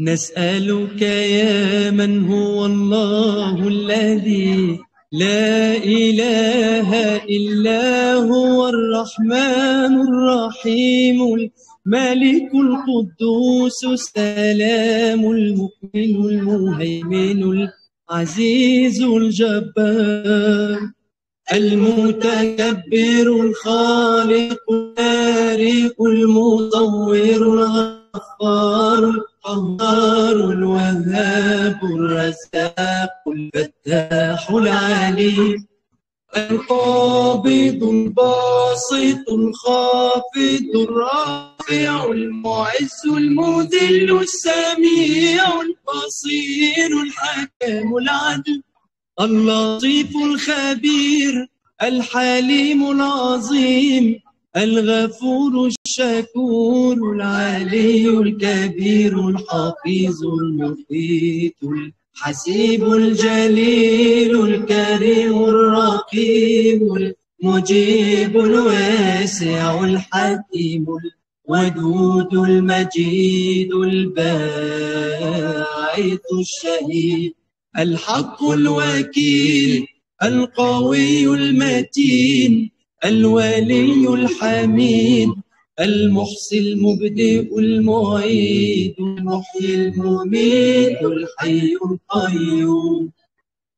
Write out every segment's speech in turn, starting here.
نسألك يا من هو الله الذي لا إله إلا هو الرحمن الرحيم الملك القدوس السلام المؤمن المهيمن العزيز الجبار المتكبر الخالق البارئ المصور الغفار القهار الوهاب الرزاق الفتاح العليم القابض الباسط الخافض الرافع المعز المذل السميع البصير الحكيم العدل اللطيف الخبير الحليم العظيم الغفور الشكور العلي الكبير الحفيظ المحيط الحسيب الجليل الكريم الرقيب المجيب الواسع الحكيم الودود المجيد الباعث الشهيد الحق الوكيل القوي المتين الولي الحميد المحصي المبدئ المعيد المحيي المميت الحي القيوم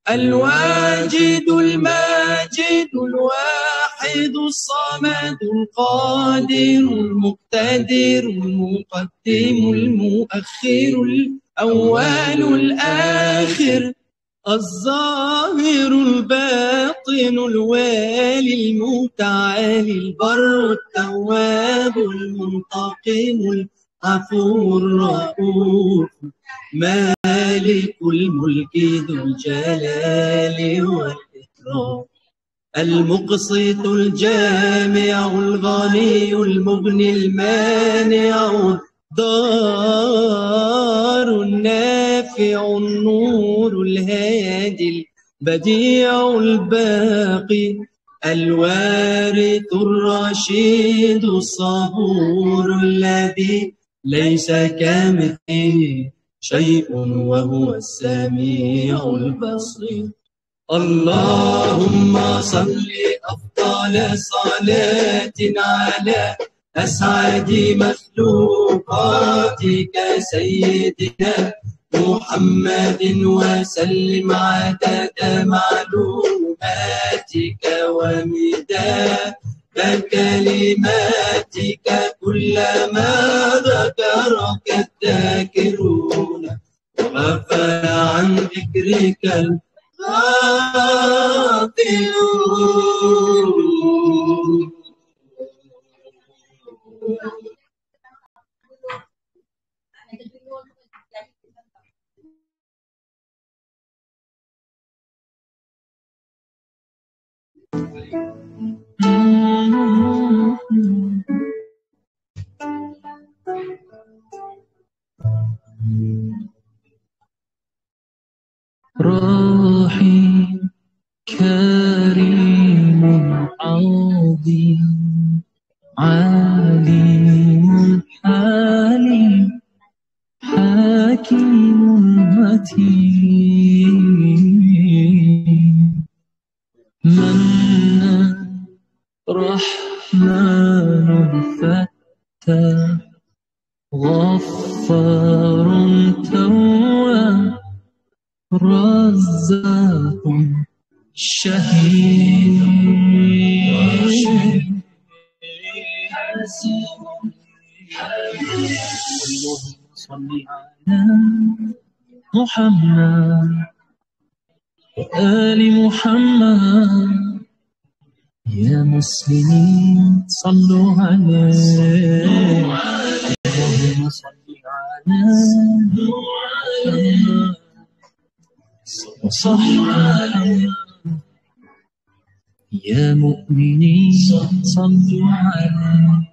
الواجد الماجد الواحد الصمد القادر المقتدر المقدم المؤخر الأول الآخر الظاهر الباطن الوالي المتعالي البر التواب المنتقم العفو الرؤوف مالك الملك ذو الجلال والإكرام المقسط الجامع الغني المغني المانع الضار النافع النور الهادي البديع الباقي الوارث الرشيد الصبور الذي ليس كمثله شيء وهو السميع البصير اللهم صل أفضل صلاة على أسعد مخلوقاتك سيدنا محمد وسلم عدد معلوماتك ومداد كلماتك كلما ذكرك الذاكرون وغفل عن ذكرك الغافلون. رحيم كريم عظيم عليم حليم حكيم متين منان رحمن فتاح غفار تواب رزاق شهيد اللهم صل على محمد وآل محمد يا مسلمين صلوا عليه اللهم صل على محمد وصحبه يا مؤمنين صلوا عليه.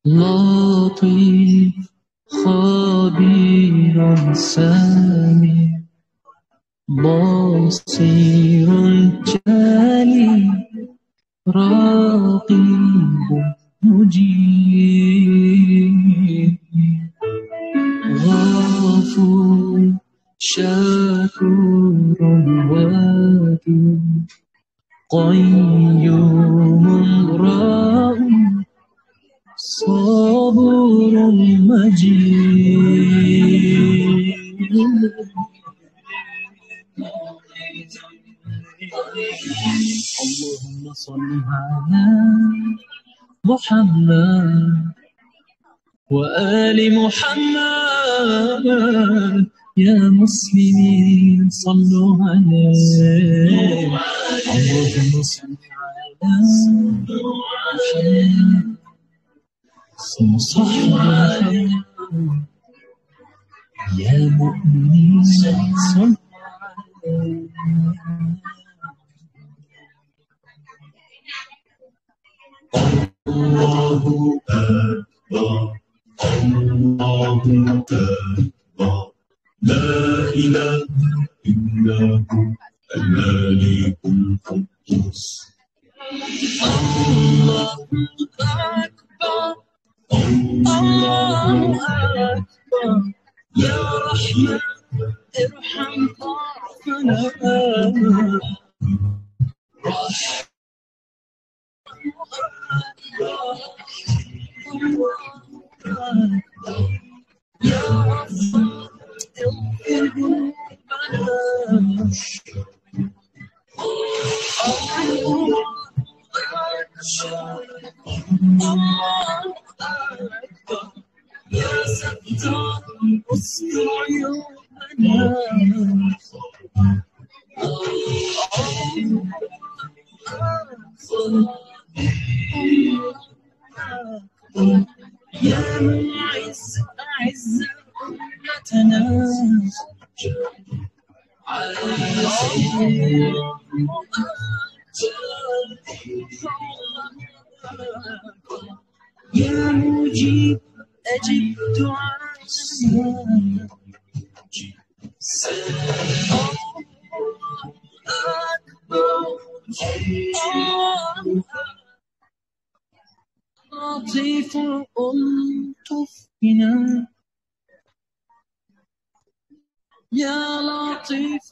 لطيف خبير سميع بصير جليل رقيب مجيب غفور شكور ودود قيوم رؤوف صبور مجيد. اللهم صل على محمد وآل محمد يا مسلمين صلوا عليه. اللهم صل على محمد وصحبه يا مؤمنين صلوا عليه. الله أكبر الله أكبر لا إله إلا هو الملك القدوس. الله أكبر الله أكبر يا رحمن ارحم ضعفنا. يا غفار اغفر ذنوبنا. الله أكبر يا ستار استر عيوبنا. يا معز أعز أمتنا. يا مجيب أجب دعاءنا. لطيف ألطف بنا يا لطيف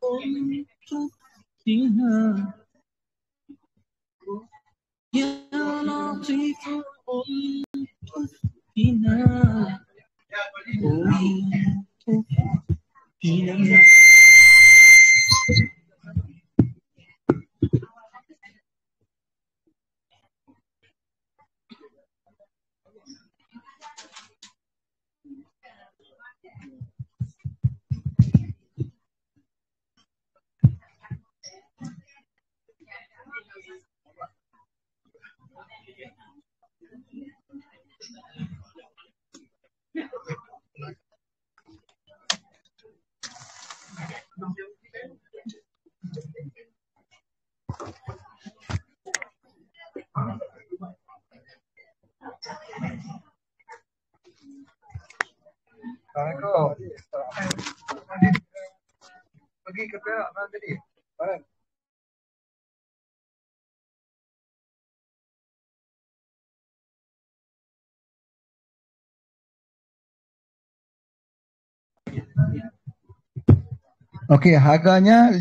ألطف بنا يا لطيف ألطف بنا ألطف بنا. Pergi ke Perak mana tadi? Mana? Okey, harganya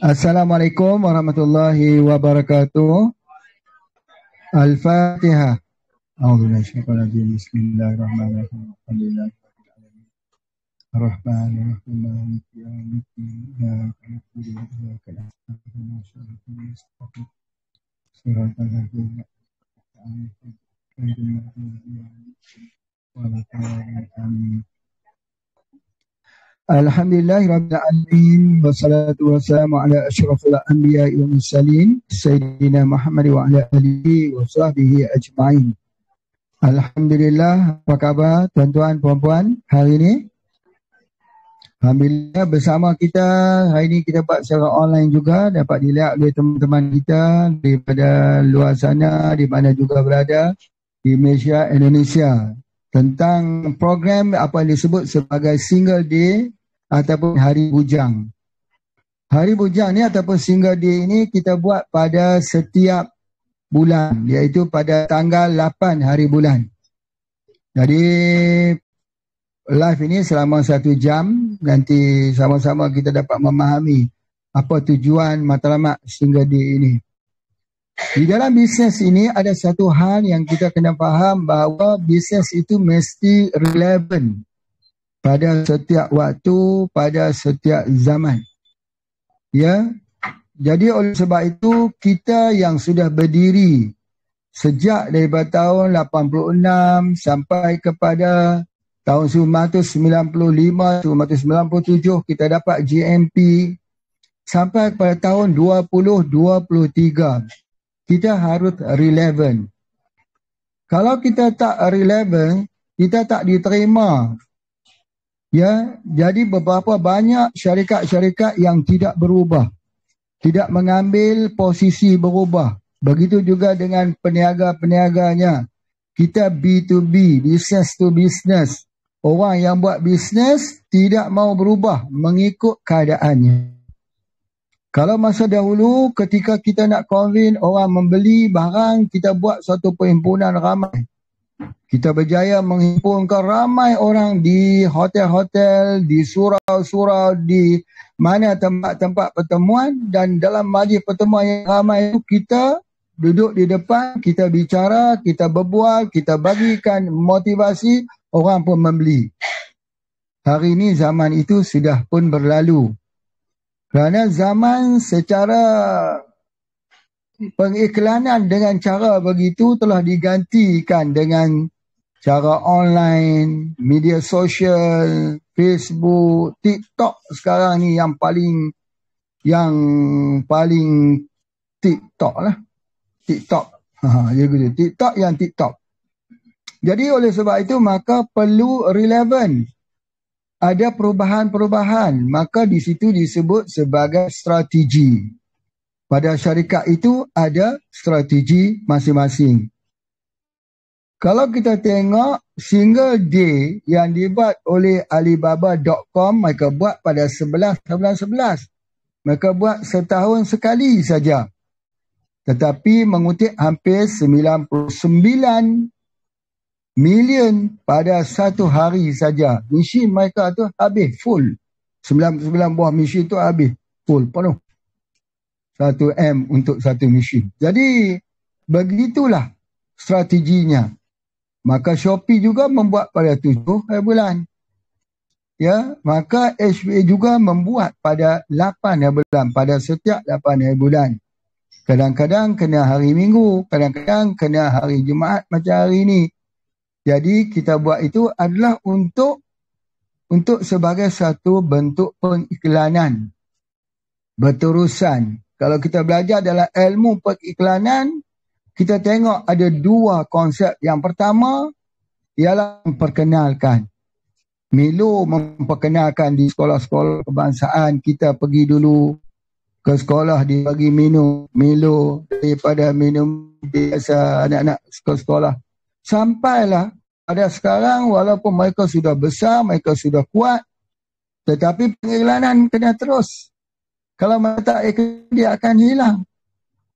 Assalamualaikum warahmatullahi wabarakatuh. Al-Fatihah. A'udzubillahi Bismillahirrahmanirrahim. Alhamdulillahirabbil Ar-Rahmanir-Rahim. Maliki yaumiddin. Iyyaka na'budu wa iyyaka nasta'in. Shiratal ladzina an'amta 'alaihim ghairil maghdubi 'alaihim. Alhamdulillahirabbil alamin wassalatu wassalamu ala asyrafil anbiya'i wal mursalin sayyidina Muhammad wa ala alihi wa sahbihi ajma'in. Alhamdulillah, apa khabar tuan-tuan puan-puan hari ini? Alhamdulillah bersama kita hari ini kita buat secara online juga, dapat dilihat oleh teman-teman kita daripada luar sana di mana juga berada di Malaysia, Indonesia, tentang program apa yang disebut sebagai single day ataupun hari bujang. Hari bujang ni ataupun single day ini kita buat pada setiap bulan, iaitu pada tanggal 8 hari bulan. Jadi live ini selama 1 jam, nanti sama-sama kita dapat memahami apa tujuan matlamat single day ini. Di dalam bisnes ini ada satu hal yang kita kena faham, bahawa bisnes itu mesti relevan pada setiap waktu, pada setiap zaman. Ya. Jadi oleh sebab itu kita yang sudah berdiri sejak daripada tahun 86 sampai kepada tahun 1995, 1997 kita dapat GMP sampai kepada tahun 2023. Kita harus relevan. Kalau kita tak relevan, kita tak diterima. Ya, jadi beberapa banyak syarikat-syarikat yang tidak berubah, tidak mengambil posisi berubah. Begitu juga dengan peniaga-peniaganya. Kita B2B, business to business. Orang yang buat bisnes tidak mau berubah mengikut keadaannya. Kalau masa dahulu ketika kita nak convince orang membeli barang, kita buat satu perhimpunan ramai. Kita berjaya menghimpunkan ramai orang di hotel-hotel, di surau-surau, di mana tempat-tempat pertemuan, dan dalam majlis pertemuan yang ramai itu kita duduk di depan, kita bicara, kita berbual, kita bagikan motivasi, orang pun membeli. Hari ini zaman itu sudah pun berlalu. Kerana zaman secara pengiklanan dengan cara begitu telah digantikan dengan cara online, media sosial, Facebook, TikTok sekarang ni yang paling TikTok lah. TikTok. TikTok yang TikTok. Jadi oleh sebab itu maka perlu relevan. Ada perubahan-perubahan, maka di situ disebut sebagai strategi. Pada syarikat itu ada strategi masing-masing. Kalau kita tengok single day yang dibuat oleh Alibaba.com, mereka buat pada 11 bulan 11. Mereka buat setahun sekali saja. Tetapi mengutip hampir 99 million pada satu hari saja. Mesin mereka tu habis full. 99 buah mesin tu habis full, penuh. 1 M untuk satu mesin. Jadi begitulah strateginya. Maka Shopee juga membuat pada 7 hari bulan. Ya, maka HBA juga membuat pada 8 hari bulan, pada setiap 8 hari bulan. Kadang-kadang kena hari Minggu, kadang-kadang kena hari Jumaat macam hari ini. Jadi kita buat itu adalah untuk sebagai satu bentuk pengiklanan berterusan. Kalau kita belajar dalam ilmu pengiklanan, kita tengok ada 2 konsep. Yang pertama ialah memperkenalkan. Milo memperkenalkan di sekolah-sekolah kebangsaan. Kita pergi dulu ke sekolah, dibagi minum Milo daripada minum biasa anak-anak sekolah. Sampailah pada sekarang, walaupun mereka sudah besar, mereka sudah kuat, tetapi pengiklanan kena terus. Kalau mereka tak iklan, dia akan hilang.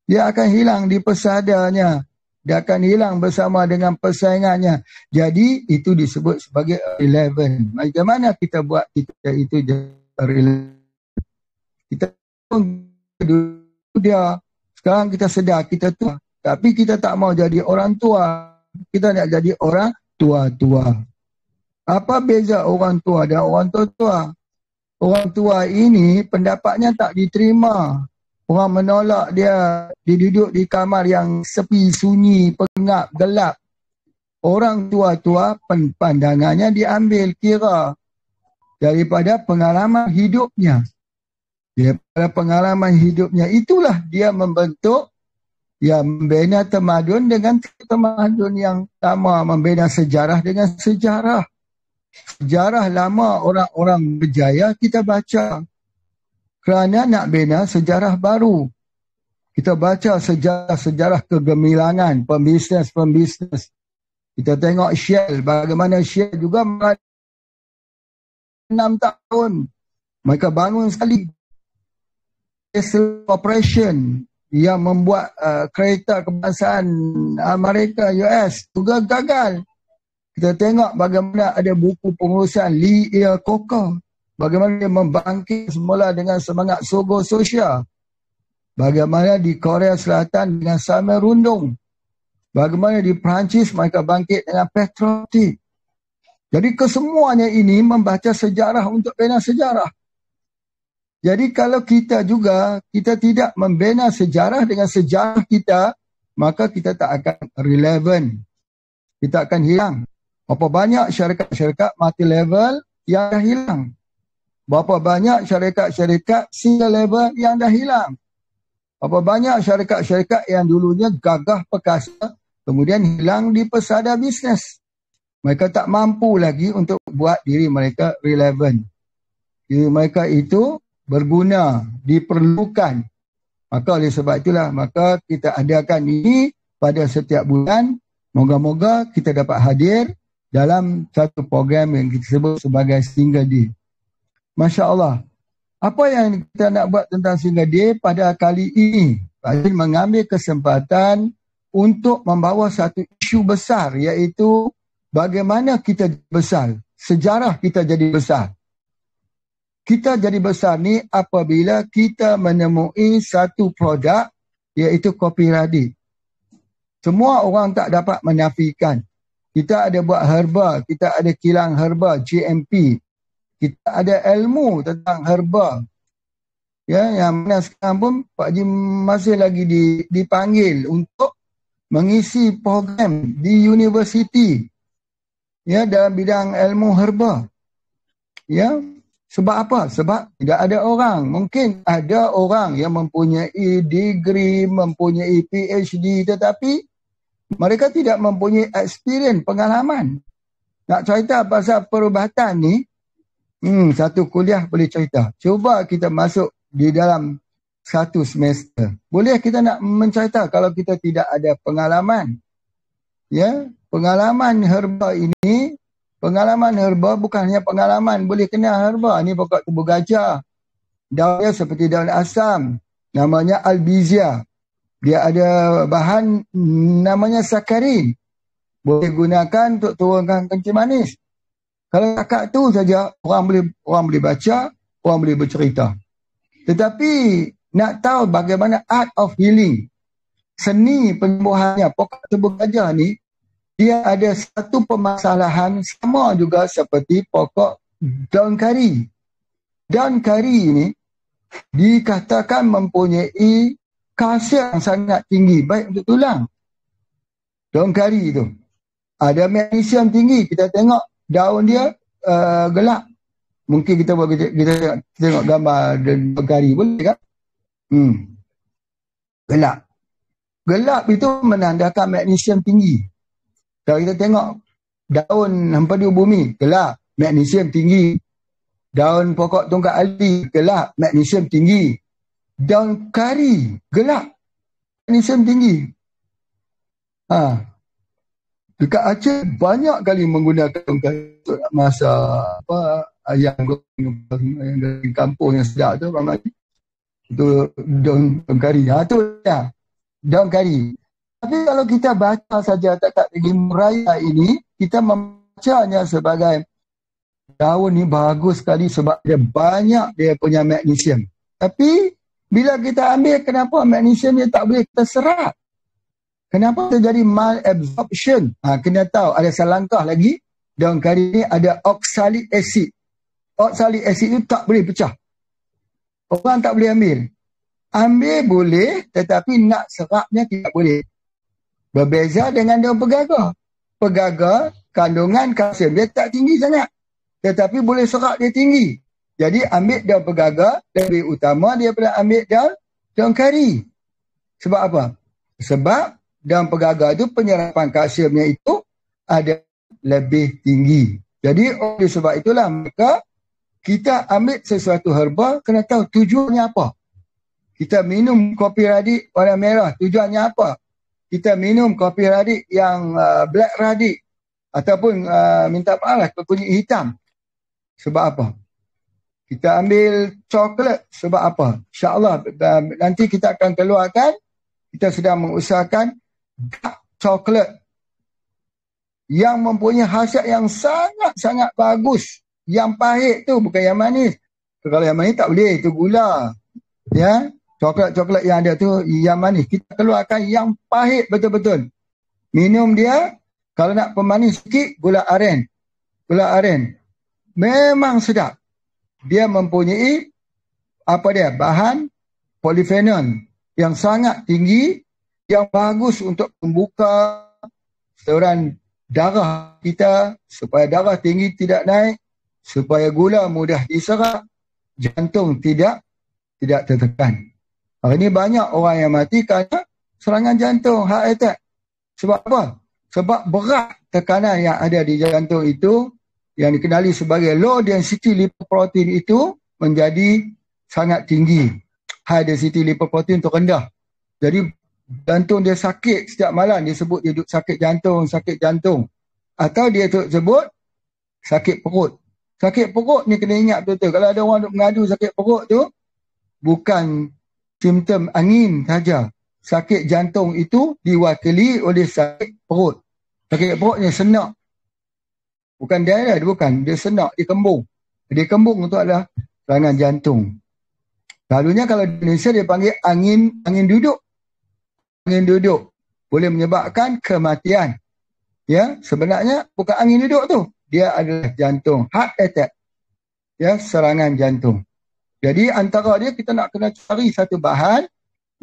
Dia akan hilang di pesadarnya. Dia akan hilang bersama dengan persaingannya. Jadi itu disebut sebagai relevant. Bagaimana kita buat kita itu relevant? Kita dia sekarang kita sedar kita tua, tapi kita tak mau jadi orang tua. Kita nak jadi orang tua-tua. Apa beza orang tua dan orang tua-tua? Orang tua ini pendapatnya tak diterima. Orang menolak dia duduk di kamar yang sepi, sunyi, pengap, gelap. Orang tua-tua pandangannya diambil kira daripada pengalaman hidupnya. Daripada pengalaman hidupnya itulah dia membentuk, membina tamadun dengan tamadun yang sama, membina sejarah dengan sejarah. Sejarah lama orang-orang berjaya kita baca. Kerana nak bina sejarah baru. Kita baca sejarah kegemilangan, pembisnes. Kita tengok Shell, bagaimana Shell juga 6 tahun. Mereka bangun sekali. Corporation yang membuat kereta kebangsaan Amerika, US juga gagal. Kita tengok bagaimana ada buku pengurusan Lee Iacocca. Bagaimana dia membangkit semula dengan semangat Sogo Sosial. Bagaimana di Korea Selatan dengan Samir Rundong. Bagaimana di Perancis mereka bangkit dengan patriotik. Jadi kesemuanya ini membaca sejarah untuk bina sejarah. Jadi kalau kita juga, kita tidak membina sejarah dengan sejarah kita, maka kita tak akan relevan. Kita akan hilang. Berapa banyak syarikat-syarikat multi level yang dah hilang. Berapa banyak syarikat-syarikat single level yang dah hilang. Berapa banyak syarikat-syarikat yang dulunya gagah perkasa, kemudian hilang di pesada bisnes. Mereka tak mampu lagi untuk buat diri mereka relevan. Diri mereka itu berguna, diperlukan. Maka oleh sebab itulah, maka kita adakan ini pada setiap bulan. Moga-moga kita dapat hadir dalam satu program yang kita sebut sebagai Single Day. Masya Allah. Apa yang kita nak buat tentang Single Day pada kali ini? Saya mengambil kesempatan untuk membawa satu isu besar, iaitu bagaimana kita besar. Sejarah kita jadi besar. Kita jadi besar ni apabila kita menemui satu produk, iaitu kopi radit. Semua orang tak dapat menafikan. Kita ada buat herba, kita ada kilang herba, GMP. Kita ada ilmu tentang herba. Ya, yang mana sekarang pun Pak Haji masih lagi dipanggil untuk mengisi program di universiti. Ya, dalam bidang ilmu herba. Ya, sebab apa? Sebab tidak ada orang. Mungkin ada orang yang mempunyai degree, mempunyai PhD, tetapi mereka tidak mempunyai experience, pengalaman. Nak cerita pasal perubatan ni, satu kuliah boleh cerita. Cuba kita masuk di dalam satu semester. Boleh kita nak mencerita kalau kita tidak ada pengalaman. Ya, pengalaman herba ini, pengalaman herba bukan hanya pengalaman. Boleh kenal herba. Ini pokok tubuh gajah. Daunnya seperti daun asam. Namanya albizia. Dia ada bahan namanya sakarin. Boleh gunakan untuk turunkan kencing manis. Kalau takat tu saja, orang boleh baca, orang boleh bercerita. Tetapi nak tahu bagaimana art of healing, seni penyembuhannya, pokok tubuh gajah ni, dia ada satu permasalahan sama juga seperti pokok daun kari. Daun kari ini dikatakan mempunyai khasiat yang sangat tinggi, baik untuk tulang. Daun kari itu ada magnesium tinggi. Kita tengok daun dia gelap. Mungkin kita tengok gambar daun kari, boleh kan? Gelap. Gelap itu menandakan magnesium tinggi. Kalau kita tengok daun hempadu bumi, gelap, magnesium tinggi. Daun pokok tongkat ali, gelap, magnesium tinggi. Daun kari, gelap, magnesium tinggi. Dekat Aceh banyak kali menggunakan daun kari untuk masak ayam goreng kampung yang sedap tu, itu daun kari. Tu ya, daun kari. Tapi kalau kita baca saja takat Gimraya ini, kita membacanya sebagai daun ni bagus sekali sebab dia banyak dia punya magnesium. Tapi bila kita ambil, kenapa magnesium dia tak boleh kita serap? Kenapa terjadi malabsorption? Kena tahu ada selangkah lagi. Daun kari ni ada oxalic acid. Oxalic acid itu tak boleh pecah. Orang tak boleh ambil. Ambil boleh, tetapi nak serapnya tidak boleh. Berbeza dengan daun pegaga. Pegaga, kandungan kalsium dia tak tinggi sangat. Tetapi boleh serap dia tinggi. Jadi ambil daun pegaga lebih utama daripada ambil daun kari. Sebab apa? Sebab daun pegaga itu penyerapan kalsiumnya itu ada lebih tinggi. Jadi oleh sebab itulah maka kita ambil sesuatu herba kena tahu tujuannya apa. Kita minum kopi radik warna merah, tujuannya apa? Kita minum kopi radik yang black radik ataupun minta maaf lah kunyit hitam. Sebab apa? Kita ambil coklat sebab apa? InsyaAllah nanti kita akan keluarkan, kita sedang mengusahakan dark coklat yang mempunyai khasiat yang sangat-sangat bagus. Yang pahit tu bukan yang manis. Kalau yang manis tak boleh, itu gula. Ya, coklat-coklat yang ada tu yang manis. Kita keluarkan yang pahit betul-betul. Minum dia, kalau nak pemanis sikit, gula aren. Gula aren. Memang sedap. Dia mempunyai bahan polifenol yang sangat tinggi, yang bagus untuk membuka saluran darah kita supaya darah tinggi tidak naik, supaya gula mudah diserap, jantung tidak tertekan. Hari ini banyak orang yang mati kerana serangan jantung, heart attack. Sebab apa? Sebab berat tekanan yang ada di jantung itu, yang dikenali sebagai low density lipoprotein itu menjadi sangat tinggi. High density lipoprotein itu rendah. Jadi jantung dia sakit setiap malam, dia sebut dia sakit jantung. Atau dia sebut sakit perut. Sakit perut ni kena ingat betul-betul. Kalau ada orang mengadu sakit perut tu, bukan simptom angin saja. Sakit jantung itu diwakili oleh sakit perut. Sakit perut ni senak. Bukan dia bukan. Dia senak, dia kembung. Dia kembung itu adalah serangan jantung. Selalunya kalau di Indonesia dia panggil angin duduk. Angin duduk boleh menyebabkan kematian. Ya, sebenarnya bukan angin duduk tu. Dia adalah jantung, heart attack. Ya, serangan jantung. Jadi antara dia kita nak kena cari satu bahan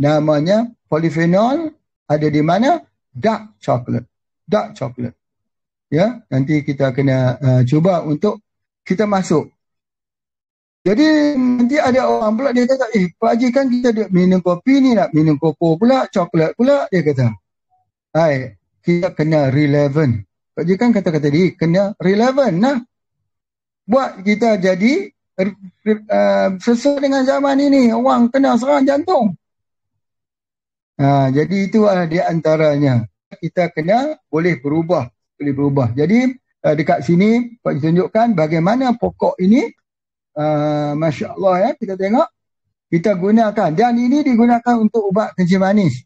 namanya polifenol, ada di mana? Dark chocolate. Dark chocolate. Ya, nanti kita kena cuba untuk kita masuk. Jadi nanti ada orang pula dia kata, Pak Haji kan kita minum kopi ni nak minum koko pula, coklat pula, dia kata. Hai, kita kena relevant. Pak Haji kan kata-kata tadi, kena relevant lah. Buat kita jadi sesuai dengan zaman ini, orang kena serangan jantung. Jadi itu adalah di antaranya. Kita kena boleh berubah. Jadi dekat sini Pak Haji tunjukkan bagaimana pokok ini, Masya Allah ya, kita tengok, kita gunakan. Dan ini digunakan untuk ubat kencing manis.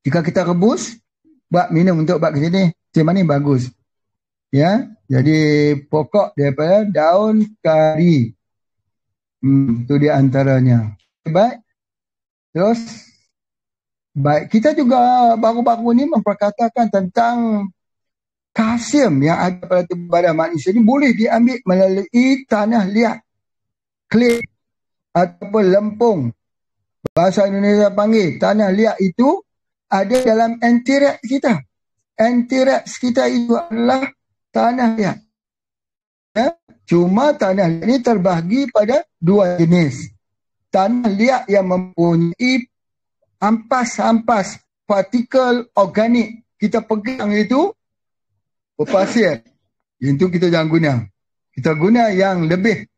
Jika kita rebus, buat minum untuk ubat kencing manis bagus. Ya, jadi pokok daripada daun kari. Itu di antaranya. Baik. Terus, baik, kita juga baru-baru ni memperkatakan tentang kalsium yang ada pada tubuh badan manusia ini boleh diambil melalui tanah liat, clay ataupun lempung. Bahasa Indonesia panggil tanah liat itu ada dalam antiraks kita. Antiraks kita itu adalah tanah liat. Ya? Cuma tanah liat ini terbahagi pada dua jenis. Tanah liat yang mempunyai ampas-ampas partikel organik. Kita pegang itu berpasir. Itu kita jangan guna. Kita guna yang lebih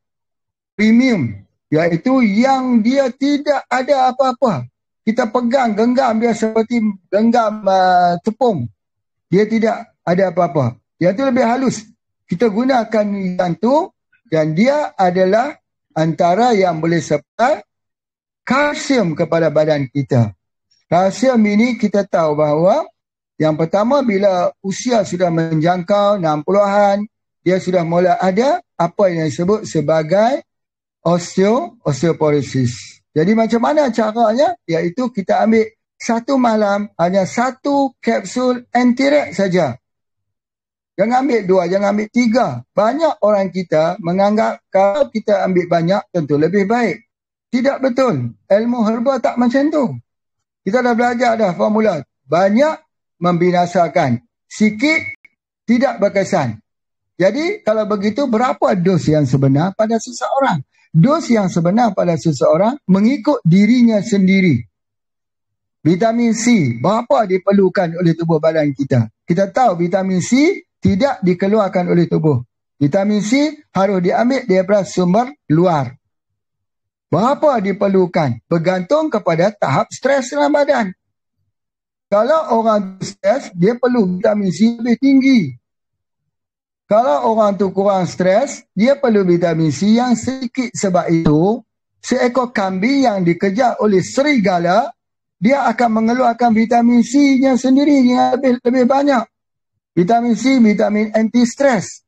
premium, iaitu yang dia tidak ada apa-apa. Kita pegang, genggam dia seperti genggam tepung. Dia tidak ada apa-apa. Yang itu lebih halus. Kita gunakan yang itu dan dia adalah antara yang boleh supply kalsium kepada badan kita. Kalsium ini kita tahu bahawa yang pertama, bila usia sudah menjangkau 60-an, dia sudah mula ada apa yang disebut sebagai osteoporosis. Jadi macam mana caranya? Iaitu kita ambil satu malam hanya satu kapsul anti-rak saja. Jangan ambil 2, jangan ambil 3. Banyak orang kita menganggap kalau kita ambil banyak tentu lebih baik. Tidak betul. Ilmu herba tak macam tu. Kita dah belajar dah formula. Banyak membinasakan. Sikit tidak berkesan. Jadi kalau begitu berapa dos yang sebenar pada seseorang? Dos yang sebenar pada seseorang mengikut dirinya sendiri. Vitamin C, berapa diperlukan oleh tubuh badan kita? Kita tahu vitamin C tidak dikeluarkan oleh tubuh. Vitamin C harus diambil daripada sumber luar. Berapa diperlukan? Bergantung kepada tahap stres dalam badan. Kalau orang stres, dia perlu vitamin C lebih tinggi. Kalau orang tu kurang stres, dia perlu vitamin C yang sedikit. Sebab itu, seekor kambing yang dikejar oleh serigala, dia akan mengeluarkan vitamin C-nya sendiri yang lebih banyak. Vitamin C, vitamin anti-stres.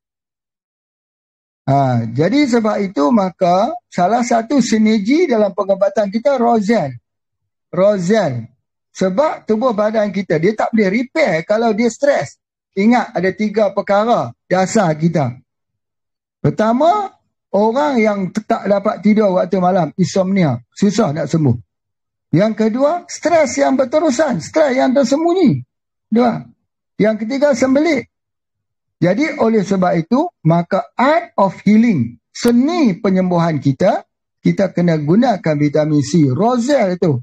Jadi sebab itu maka salah satu sinergi dalam pengobatan kita Rozel. Sebab tubuh badan kita, dia tak boleh repair kalau dia stres. Ingat ada 3 perkara dasar kita. Pertama, orang yang tak dapat tidur waktu malam, insomnia, susah nak sembuh. Yang kedua, stres yang berterusan, stres yang tersembunyi. 2. Yang ketiga, sembelit. Jadi oleh sebab itu, maka art of healing, seni penyembuhan kita kena gunakan vitamin C, Rozel itu.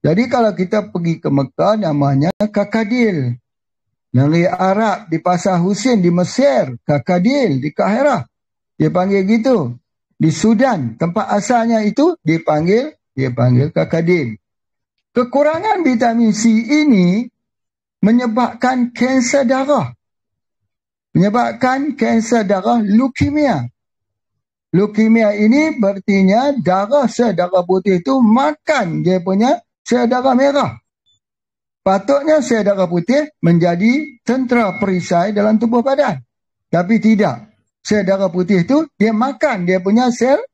Jadi kalau kita pergi ke Mekah, namanya Kakadil. Negeri Arab di Pasar Husin di Mesir, Kakadil di Kahirah. Dia panggil gitu. Di Sudan, tempat asalnya itu dia panggil Kakadil. Kekurangan vitamin C ini menyebabkan kanser darah. Menyebabkan kanser darah leukemia. Leukemia ini berartinya sel darah putih itu makan dia punya sel darah merah. Patutnya sel darah putih menjadi tentera perisai dalam tubuh badan. Tapi tidak. Sel darah putih itu dia makan dia punya sel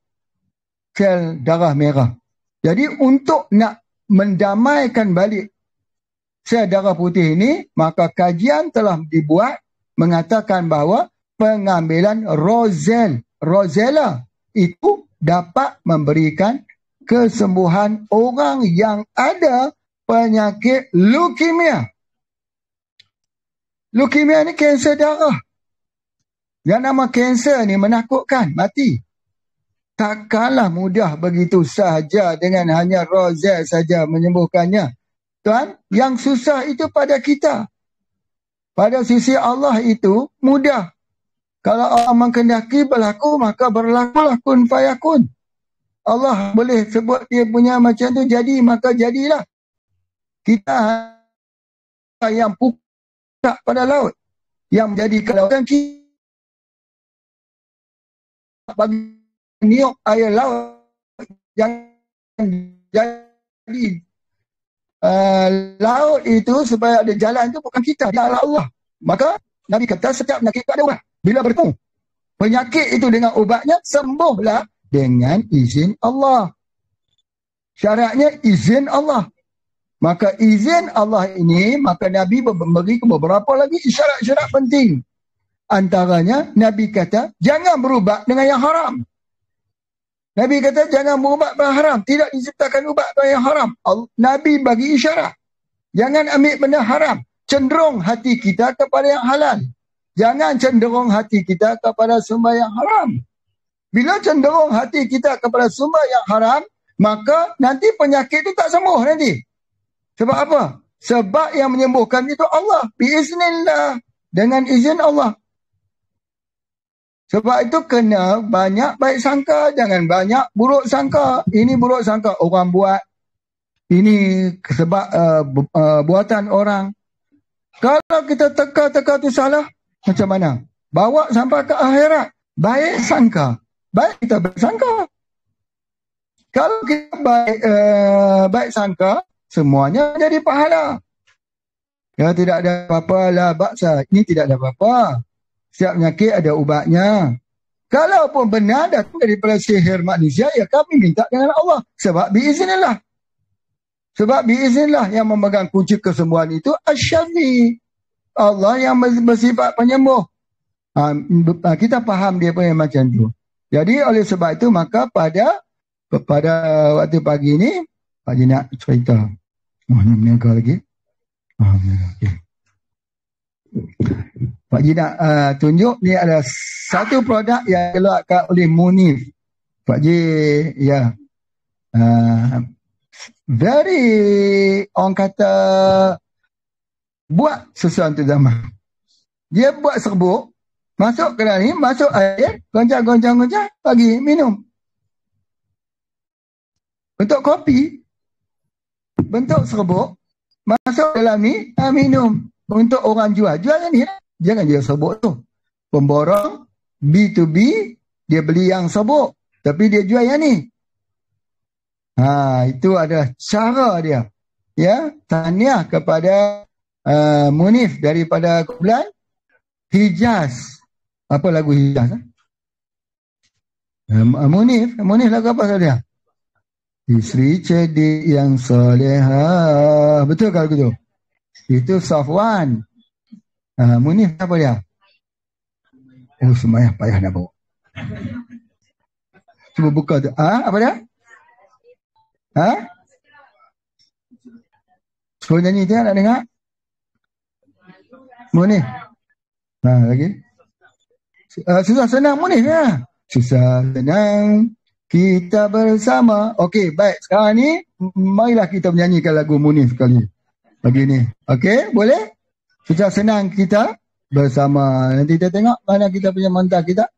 darah merah. Jadi untuk nak mendamaikan balik sel darah putih ini, maka kajian telah dibuat mengatakan bahawa pengambilan Rozella itu dapat memberikan kesembuhan orang yang ada penyakit leukemia. Leukemia ni kanser darah. Yang nama kanser ni menakutkan, mati. Takkanlah mudah begitu sahaja dengan hanya Rozella saja menyembuhkannya. Tuan, yang susah itu pada kita. Pada sisi Allah itu mudah. Kalau Allah menghendaki berlaku, maka berlakulah kun fayakun. Allah boleh sebut dia punya macam tu jadi, maka jadilah. Kita yang pukat pada laut, yang menjadi kelautan kita bagi niup air laut yang jadi laut itu supaya ada jalan itu bukan kita, dia Allah. Maka Nabi kata setiap penyakit ada ubat. Bila bertemu penyakit itu dengan ubatnya, sembuhlah dengan izin Allah. Syaratnya izin Allah. Maka izin Allah ini, maka Nabi memberi beberapa lagi isyarat-isyarat penting. Antaranya Nabi kata jangan berubat dengan yang haram. Nabi kata jangan berubat dengan haram. Tidak diciptakan ubat dengan yang haram. Nabi bagi isyarat. Jangan ambil benda haram. Cenderung hati kita kepada yang halal. Jangan cenderung hati kita kepada sumber yang haram. Bila cenderung hati kita kepada sumber yang haram, maka nanti penyakit itu tak sembuh nanti. Sebab apa? Sebab yang menyembuhkan itu Allah. Biiznillah. Dengan izin Allah. Sebab itu kena banyak baik sangka, jangan banyak buruk sangka. Ini buruk sangka orang buat. Ini sebab buatan orang. Kalau kita teka-teka tu salah, macam mana? Bawa sampai ke akhirat. Baik sangka. Baik kita bersangka. Kalau kita baik sangka, semuanya jadi pahala. Ya, tidak ada apa-apa lah baksa. Ini tidak ada apa-apa. Setiap penyakit ada ubatnya. Kalaupun benar datang daripada sihir manusia, ya kami minta dengan Allah. Sebab biiznillah. Sebab biiznillah yang memegang kunci kesembuhan itu Asy-Syafi. Allah yang bersifat penyembuh. Kita faham dia punya macam tu. Jadi oleh sebab itu maka pada waktu pagi ni, Pak Haji nak cerita. Ni meniaga lagi. Okay. Pak Haji nak tunjuk ni ada satu produk yang dikeluarkan oleh Munif. Pak Haji very orang kata buat sesuatu zaman. Dia buat serbuk, masuk ke dalam ni, masuk air, goncang, bagi minum. Bentuk kopi, bentuk serbuk, masuk dalam ni, minum. Untuk orang jual yang ni, jangan jual serbuk tu. Pemborong B2B, dia beli yang serbuk, tapi dia jual yang ni. Itu adalah cara dia. Ya, tahniah kepada Munif daripada kumpulan Hijaz. Apa lagu Hijaz? Munif lagu apa dia? Isteri cerdik yang soleha. Betul ke lagu tu? Itu Safwan. Munif apa dia? Oh, semayang payah nak bawa. Cuba buka tu. Apa dia? Suruh nyanyi tu nak dengar? Munif. Lagi. Susah senang Munif ya. Susah senang kita bersama. Okey, baik. Sekarang ni marilah kita menyanyikan lagu Munif sekali. Lagi ni. Okey, boleh? Susah senang kita bersama. Nanti kita tengok mana kita punya mentah kita.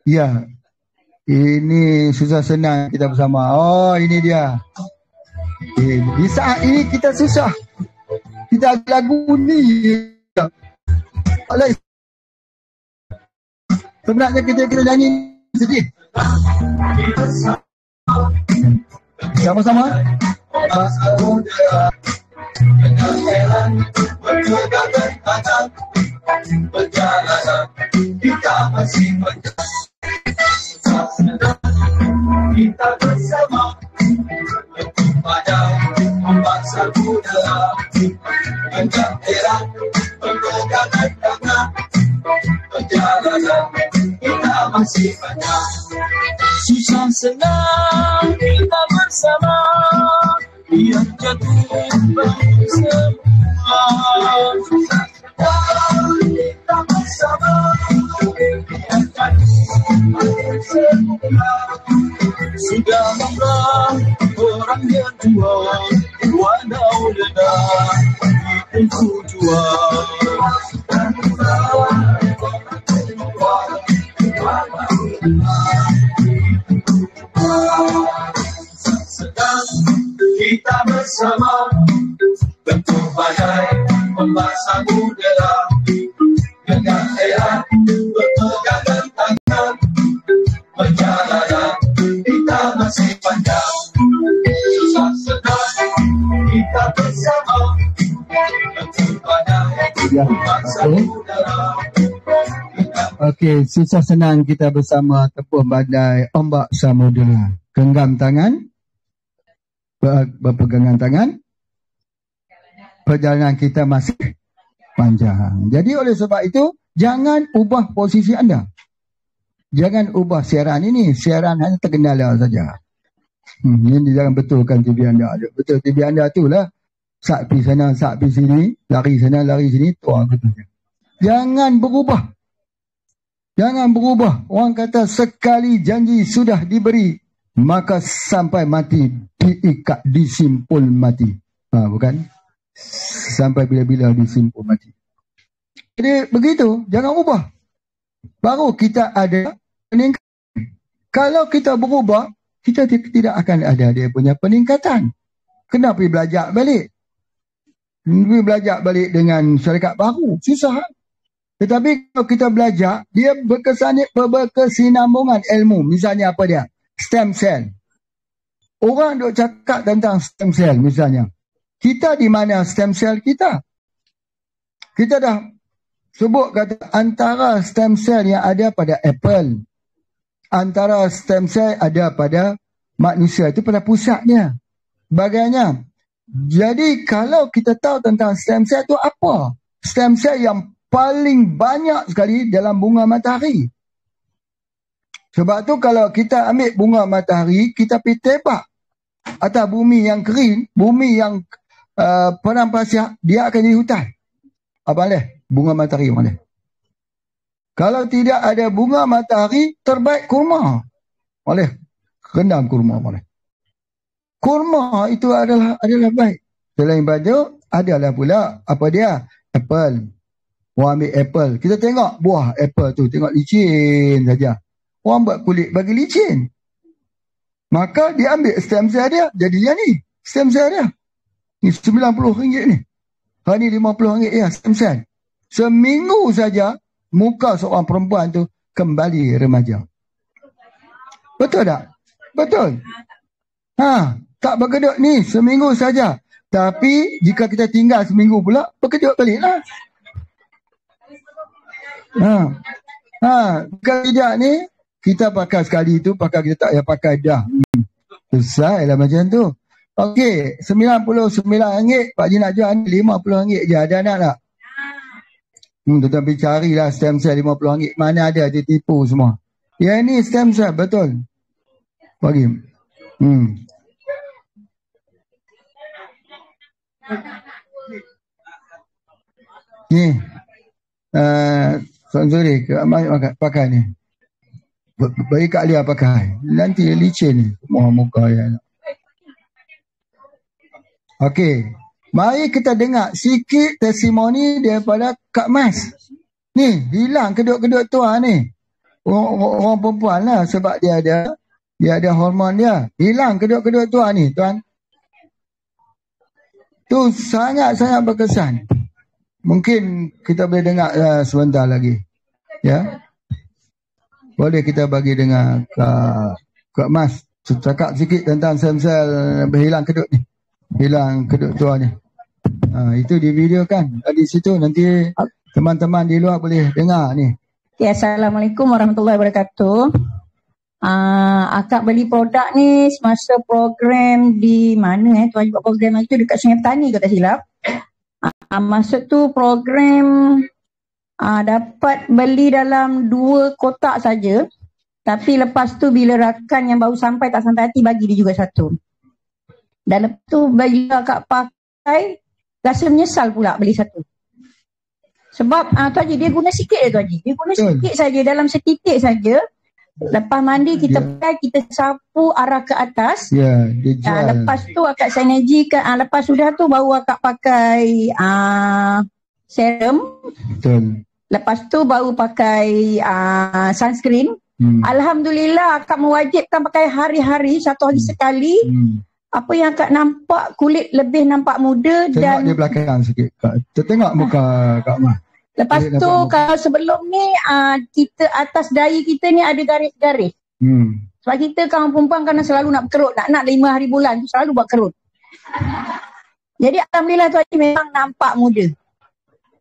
Ya. Ini susah senang kita bersama. Oh, ini dia. Di saat ini kita susah. Kita ada lagu ni. Sebenarnya kita nyanyi sedih. Sama-sama. Kita masih kita bersama pada membangsa budaya dengan era pergerakan tangan perjalanan kita masih banyak susah senang kita bersama biar jatuh bersama kita bersama biar jatuh sudah memang orang yang jual walau lelah itu jual sedang kita bersama bentuk badai membasah udara dengan era berpegangan tangan perjalanan kita masih panjang susah sedang kita bersama bentuk badai membasah udara. Okey, susah senang kita bersama tempuh badai ombak samudera. Genggam tangan, berpegangan tangan, perjalanan kita masih panjang. Jadi oleh sebab itu, jangan ubah posisi anda. Jangan ubah siaran ini. Siaran hanya terkendala saja. Ini jangan betulkan TV anda. Betul TV anda tu lah. Sak pi sana, sak pi sini, lari sana, lari sini, tuang betul. Jangan berubah. Jangan berubah. Orang kata sekali janji sudah diberi, maka sampai mati diikat, disimpul mati. Bukan? Sampai bila-bila disimpul mati. Jadi begitu, jangan ubah. Baru kita ada peningkatan. Kalau kita berubah, kita tidak akan ada dia punya peningkatan. Kena pergi belajar balik. Pergi belajar balik dengan syarikat baru. Susah. Tetapi kalau kita belajar, dia berkesinambungan ilmu. Misalnya apa dia? Stem cell. Orang duk cakap tentang stem cell misalnya. Kita di mana stem cell kita? Kita dah sebut kata antara stem cell yang ada pada apple, antara stem cell ada pada manusia, itu pada pusatnya. Bagainya. Jadi kalau kita tahu tentang stem cell itu apa? Stem cell yang paling banyak sekali dalam bunga matahari. Sebab tu kalau kita ambil bunga matahari, kita pergi tebak atas bumi yang kering, bumi yang padang pasir, dia akan jadi hutan. Apa boleh? Bunga matahari boleh. Kalau tidak ada bunga matahari, terbaik kurma. Boleh. Rendam kurma boleh. Kurma itu adalah baik. Selain baju, adalah pula apa dia? Apple. Orang ambil apple. Kita tengok buah apple tu, tengok licin saja. Orang buat kulit bagi licin. Maka dia ambil stem cell dia, jadinya ni stem cell dia. Ni RM90 ni. Hari ni RM50 ya stem cell. Seminggu saja muka seorang perempuan tu kembali remaja. Betul tak? Betul. Tak berkedut ni seminggu saja. Tapi jika kita tinggal seminggu pula, berkedut balik lah. Kalau tidak ni, kita pakai sekali tu, pakai kita tak payah pakai dah. Selesai lah macam tu. Okey, RM99, Pak Haji nak jual ni RM50 je. Ada anak tak? Tetapi carilah stem cell RM50. Mana ada, dia tipu semua. Ya ni stem cell, betul. Bagi. Ni. Sore ke pakai ni. Bagi Kak Lia pakai. Nanti licin ni. Muka ya. Okey. Mari kita dengar sikit testimoni daripada Kak Mas. Ni, hilang kedut-kedut tua ni. Orang perempuan lah sebab dia ada hormon dia. Hilang kedut-kedut tua ni, tuan. Tu sangat-sangat berkesan. Mungkin kita boleh dengar sebentar lagi. Ya. Boleh kita bagi dengar Kak Mas cakap sikit tentang sel-sel berhilang kedut ni. Hilang kedut tua ni. Itu di video kan. Di situ nanti teman-teman di luar boleh dengar ni. Ya, Assalamualaikum warahmatullahi wabarakatuh. Akak beli produk ni semasa program di mana tuan buat program itu dekat Sungai Petani kalau tak silap. Maksud tu program dapat beli dalam 2 kotak saja. Tapi lepas tu bila rakan yang baru sampai tak sampai hati bagi dia juga satu. Dan lepas tu bila akak pakai rasa menyesal pula beli satu. Sebab Tuan Haji dia guna sikit je Tuan Haji. Dia guna sikit saja dalam setitik saja. Lepas mandi kita pakai, kita sapu arah ke atas. Lepas tu akak sinergikan, lepas sudah tu baru akak pakai serum. Betul. Lepas tu baru pakai sunscreen. Alhamdulillah akak mewajibkan pakai hari-hari, 1 hari sekali. Apa yang akak nampak, kulit lebih nampak muda. Tengok dan dia belakang sikit. Tengok muka Kak Mah. Lepas tu kalau sebelum ni kita atas dahi kita ni ada garis-garis. Sebab kita kaum perempuan kan selalu nak berkerut, nak 5 hari bulan tu selalu buat kerut. Jadi alhamdulillah tu memang nampak muda.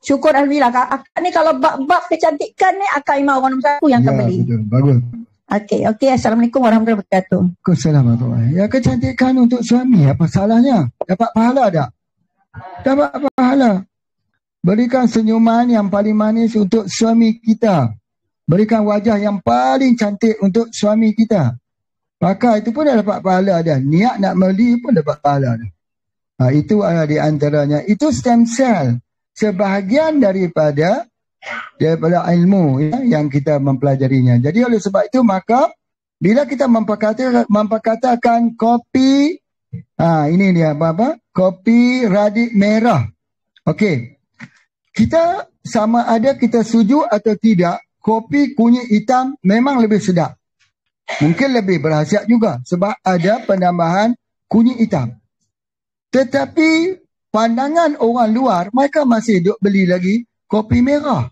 Syukur alhamdulillah. Akak ni kalau bab kecantikan ni akak imam orang nombor 1 yang akan beli. Betul. Bagus. Okey. Assalamualaikum warahmatullahi wabarakatuh. Waalaikumsalam. Ya, kecantikan untuk suami apa salahnya? Dapat pahala tak? Dapat pahala. Berikan senyuman yang paling manis untuk suami kita. Berikan wajah yang paling cantik untuk suami kita. Maka itu pun dah dapat pahala dah. Niat nak beli pun dapat pahala dah. Itu ada di antaranya. Itu stem cell. Sebahagian daripada ilmu yang kita mempelajarinya. Jadi oleh sebab itu maka bila kita memperkatakan kopi, ini dia apa? Kopi radik merah. Okey. Kita sama ada kita setuju atau tidak, kopi kunyit hitam memang lebih sedap. Mungkin lebih berkhasiat juga sebab ada penambahan kunyit hitam. Tetapi pandangan orang luar, mereka masih duk beli lagi kopi merah.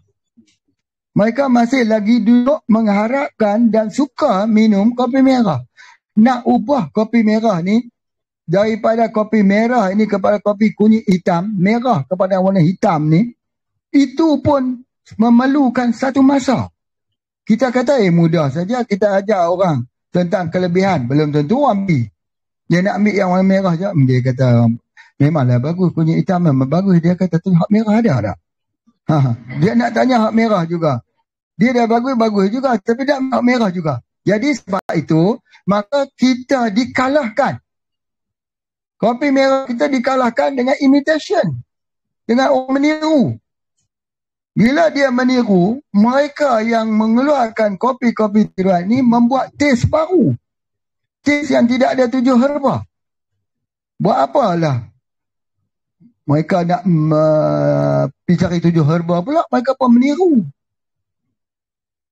Mereka masih lagi duduk mengharapkan dan suka minum kopi merah. Nak ubah kopi merah ni daripada kopi merah ini kepada kopi kunyit hitam, merah kepada warna hitam ni, itu pun memerlukan satu masa. Kita kata mudah saja kita ajar orang tentang kelebihan. Belum tentu orang ambil. Dia nak ambil yang warna merah je. Dia kata memanglah bagus, kunyit hitam memang bagus. Dia kata tu hak merah ada tak? Dia nak tanya hak merah juga. Dia dah bagus juga, tapi tak hak merah juga. Jadi sebab itu, maka kita dikalahkan. Kopi merah kita dikalahkan dengan imitation. Dengan orang meniru. Bila dia meniru, mereka yang mengeluarkan kopi-kopi tiruan ni membuat taste baru. Taste yang tidak ada 7 herba. Buat apalah? Mereka nak pergi cari 7 herba pula, mereka pun meniru.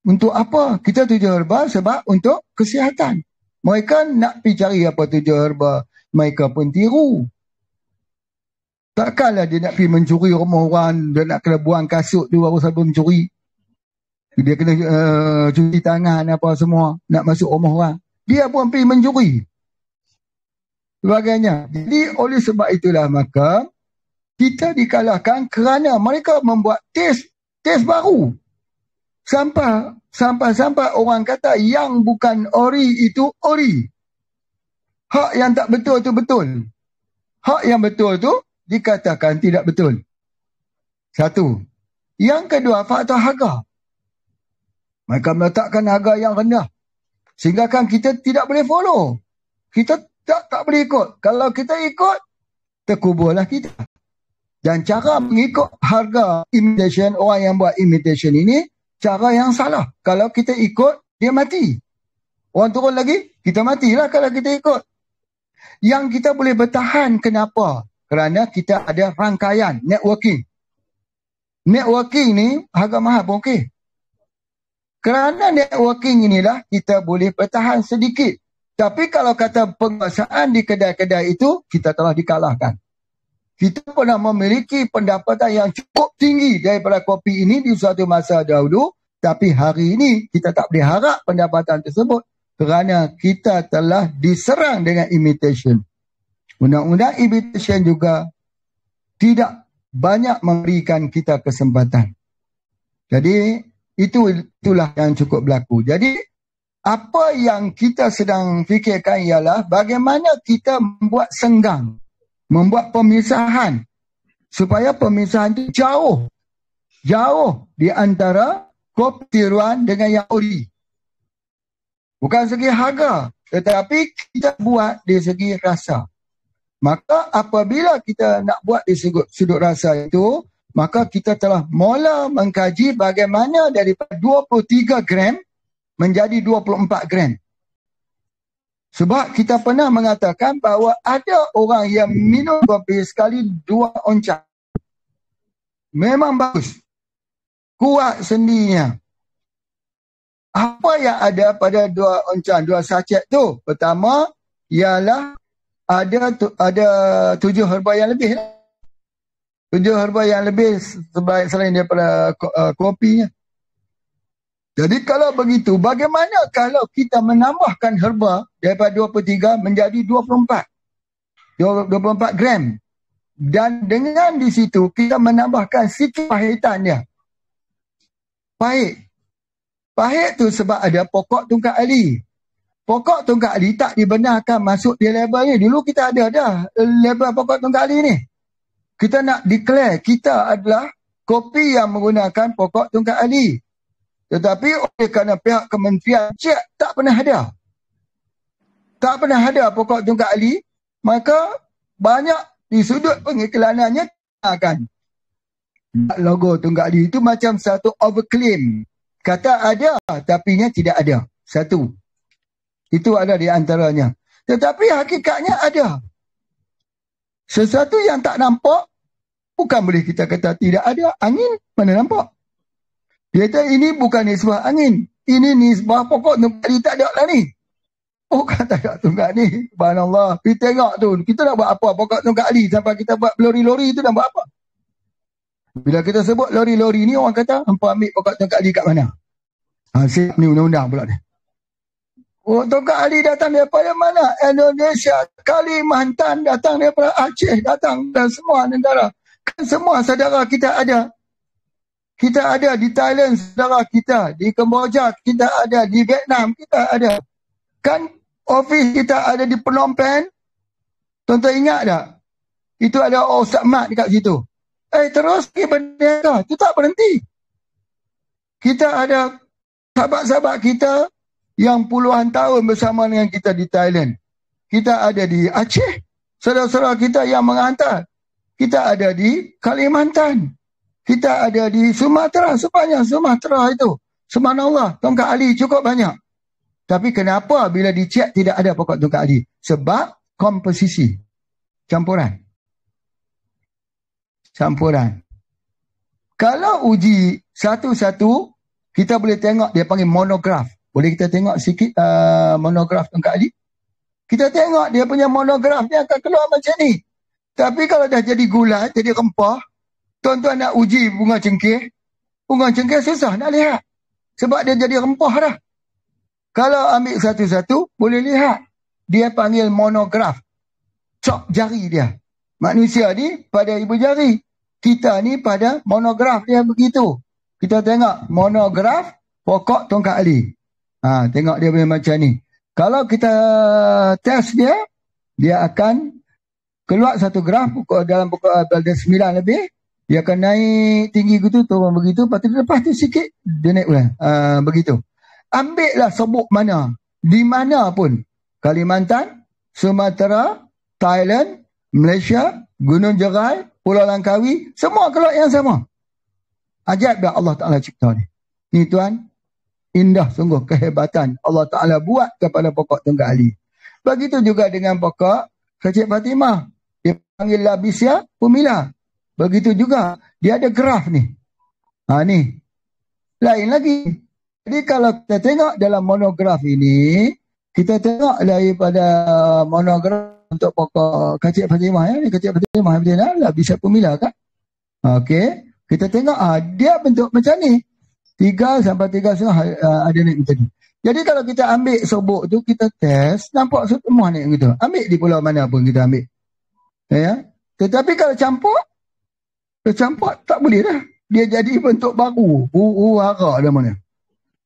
Untuk apa? Kita 7 herba sebab untuk kesihatan. Mereka nak pergi cari apa 7 herba, mereka pun tiru. Takkanlah dia nak pergi mencuri rumah orang, dia nak kena buang kasut tu baru sampai mencuri. Dia kena cuci tangan apa semua, nak masuk rumah orang. Dia pun pergi mencuri. Sebagainya. Jadi oleh sebab itulah maka kita dikalahkan kerana mereka membuat taste baru. Sampai orang kata yang bukan ori itu ori. Hak yang tak betul tu betul. Hak yang betul tu dikatakan tidak betul. Satu. Yang kedua, faktor harga. Mereka meletakkan harga yang rendah. Sehingga kan kita tidak boleh follow. Kita tak boleh ikut. Kalau kita ikut, terkuburlah kita. Dan cara mengikut harga imitation, orang yang buat imitation ini, cara yang salah. Kalau kita ikut, dia mati. Orang turun lagi, kita matilah kalau kita ikut. Yang kita boleh bertahan, kenapa? Kerana kita ada rangkaian, networking. Networking ni harga mahal pun okey. Kerana networking inilah kita boleh bertahan sedikit. Tapi kalau kata penguasaan di kedai-kedai itu, kita telah dikalahkan. Kita pernah memiliki pendapatan yang cukup tinggi daripada kopi ini di suatu masa dahulu. Tapi hari ini kita tak boleh harap pendapatan tersebut. Kerana kita telah diserang dengan imitation. Undang-undang imitation juga tidak banyak memberikan kita kesempatan. Jadi itulah yang cukup berlaku. Jadi apa yang kita sedang fikirkan ialah bagaimana kita membuat senggang, membuat pemisahan supaya pemisahan itu jauh di antara kopi tiruan dengan yang ori. Bukan segi harga, tetapi kita buat dari segi rasa. Maka apabila kita nak buat di sudut rasa itu, maka kita telah mula mengkaji bagaimana daripada 23 gram menjadi 24 gram. Sebab kita pernah mengatakan bahawa ada orang yang minum kopi sekali 2 oncang. Memang bagus. Kuat sendinya. Apa yang ada pada 2 oncang, 2 sachet tu? Pertama, ialah ada 7 herba yang lebih. 7 herba yang lebih selain daripada kopinya. Jadi kalau begitu, bagaimana kalau kita menambahkan herba daripada 23 menjadi 24 gram. Dan dengan di situ kita menambahkan sikit pahitan dia. Pahit tu sebab ada pokok tungkat ali. Pokok tungkat ali tak dibenarkan masuk di label ni. Dulu kita ada dah label pokok tungkat ali ni. Kita nak declare kita adalah kopi yang menggunakan pokok tungkat ali. Tetapi oleh kerana pihak kementerian cek tak pernah ada. Tak pernah ada pokok tungkat ali, maka banyak di sudut pengiklanannya akan logo tungkat ali itu macam satu overclaim. Kata ada, tapinya tidak ada. Satu. Itu ada di antaranya. Tetapi hakikatnya ada. Sesuatu yang tak nampak, bukan boleh kita kata tidak ada. Angin mana nampak? Dia kata ini bukan nisbah angin. Ini nisbah pokok tungkat ali tak ada lah ni. Bukan tak ada tungkat ni. Subhanallah. Kita tengok tu. Kita nak buat apa pokok tungkat ali sampai kita buat lori-lori tu nak buat apa? Bila kita sebut lori-lori ni orang kata hampa ambil pokok tungkat ali kat mana? Hasil ni undang-undang pula ni. Pokok tungkat ali datang daripada mana? Indonesia, Kalimantan, datang daripada Aceh, datang dan semua negara. Kan semua saudara kita ada. Kita ada di Thailand, saudara kita. Di Kemboja, kita ada. Di Vietnam, kita ada. Kan ofis kita ada di Phnom Penh. Tuan-tuan ingat tak? Itu ada Ustaz Mat dekat situ. Terus pergi berniaga. Itu tak berhenti. Kita ada sahabat-sahabat kita yang puluhan tahun bersama dengan kita di Thailand. Kita ada di Aceh. Saudara-saudara kita yang menghantar. Kita ada di Kalimantan. Kita ada di Sumatera. Sepanjang Sumatera itu. Subhanallah. Tongkat Ali cukup banyak. Tapi kenapa bila dicek tidak ada pokok tongkat Ali? Sebab komposisi. Campuran. Kalau uji satu-satu, kita boleh tengok dia panggil monograf. Boleh kita tengok sikit monograf tongkat Ali? Kita tengok dia punya monograf, dia akan keluar macam ni. Tapi kalau dah jadi gulat, jadi rempah, tuan-tuan nak uji bunga cengkeh susah nak lihat. Sebab dia jadi rempah dah. Kalau ambil satu-satu, boleh lihat. Dia panggil monograf. Cok jari dia. Manusia ni pada ibu jari. Kita ni pada monograf dia begitu. Kita tengok monograf pokok tongkat Ali. Tengok dia punya macam ni. Kalau kita test dia, dia akan keluar satu graf dalam pokok 9 lebih. Dia akan naik tinggi gitu, turun begitu. Lepas tu sikit, dia naik ulang. Begitu. Ambillah sebut mana. Di mana pun. Kalimantan, Sumatera, Thailand, Malaysia, Gunung Jerai, Pulau Langkawi, semua keluar yang sama. Ajaib dah Allah Ta'ala cipta ni. Ni tuan, indah sungguh kehebatan Allah Ta'ala buat kepada pokok tongkat Ali. Begitu juga dengan pokok Kecik Fatimah. Dia panggil Labisia Pumila. Begitu juga, dia ada graf ni. Ni. Lain lagi. Jadi kalau kita tengok dalam monograf ini, kita tengok daripada monograf untuk pokok Kecik Fatimah. Kecik Fatimah Labisia Pumila kan? Okey. Kita tengok, dia bentuk macam ni. 3 sampai 3,5 ada naik macam ni. Jadi kalau kita ambil sobok tu, kita test, nampak semua naik gitu. Ambil di pulau mana pun kita ambil. Ya. Tetapi kalau campur tak boleh dah. Dia jadi bentuk baru. Hara dah mana.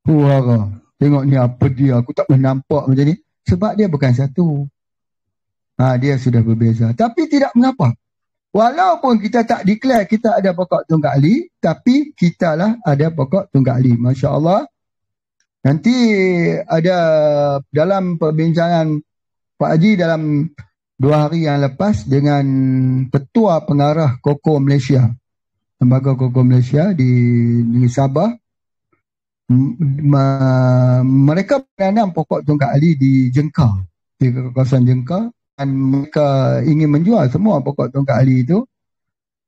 Hara. Tengok ni apa dia. Aku tak boleh nampak macam ni. Sebab dia bukan satu. Dia sudah berbeza. Tapi tidak mengapa. Walaupun kita tak declare kita ada pokok tongkat Ali, tapi kita lah ada pokok tongkat Ali. Masya Allah. Nanti ada dalam perbincangan Pak Haji dalam 2 hari yang lepas dengan Ketua Pengarah Koko Malaysia. Lembaga Koko Malaysia di Sabah. Mereka menanam pokok tongkat Ali di Jengkar. Di kawasan Jengkar. Dan mereka ingin menjual semua pokok tongkat Ali itu.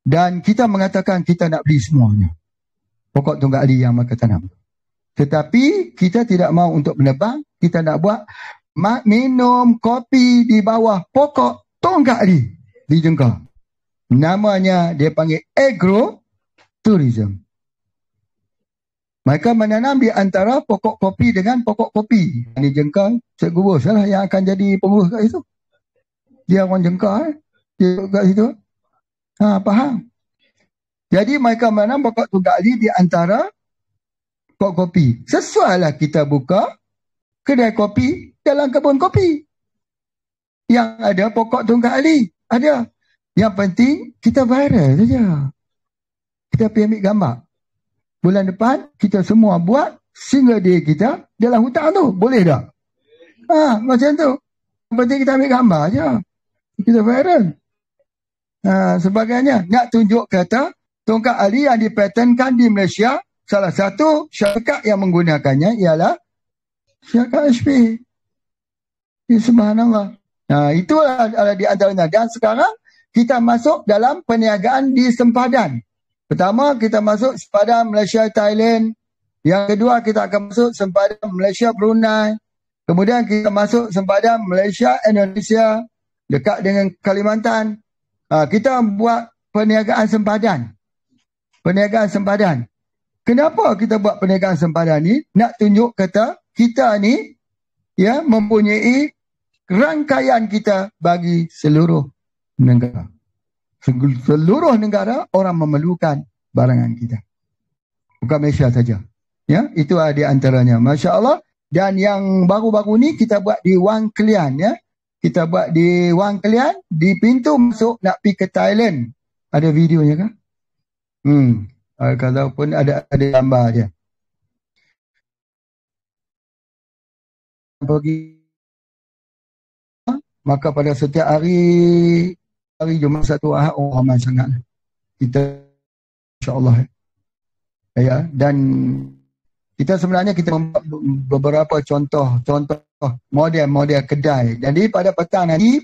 Dan kita mengatakan kita nak beli semuanya. Pokok tongkat Ali yang mereka tanam. Tetapi kita tidak mahu untuk menebang. Kita nak buat minum kopi di bawah pokok tongkat Ali di Jengkar. Namanya dia panggil agro-tourism. Mereka menanam di antara pokok kopi dengan pokok kopi. Di Jengkar, Cikgu Bos lah yang akan jadi pengurus kat situ. Dia orang Jengkar, dia kat situ. Faham? Jadi mereka menanam pokok tongkat Ali di antara pokok kopi. Sesuailah kita buka kedai kopi dalam kebun kopi. Yang ada pokok tongkat Ali. Ada. Yang penting kita viral saja. Kita pergi ambil gambar. Bulan depan kita semua buat single day kita dalam hutan tu. Boleh tak? Macam tu. Yang penting kita ambil gambar saja. Kita viral. Sebagainya. Nak tunjuk kata tongkat Ali yang dipatenkan di Malaysia, salah satu syarikat yang menggunakannya ialah syarikat HP. Subhanallah. Itulah di antaranya. Dan sekarang kita masuk dalam perniagaan di sempadan. Pertama kita masuk sempadan Malaysia Thailand. Yang kedua kita akan masuk sempadan Malaysia Brunei. Kemudian kita masuk sempadan Malaysia Indonesia. Dekat dengan Kalimantan. Kita buat perniagaan sempadan. Perniagaan sempadan. Kenapa kita buat perniagaan sempadan ni? Nak tunjuk kata kita ni mempunyai rangkaian kita bagi seluruh negara. Seluruh negara orang memerlukan barangan kita. Bukan Malaysia saja. Ya, itu di antaranya. Masya Allah. Dan yang baru-baru ni kita buat di Wang Kelian, ya. Kita buat di Wang Kelian, di pintu masuk nak pergi ke Thailand. Ada videonya kan? Kalau pun ada gambar dia. Pergi, maka pada setiap hari Jumaat, Sabtu, Ahad, ramai sangat. Kita insya-Allah, ya. Dan kita sebenarnya kita membuat beberapa contoh model kedai. Jadi pada petang nanti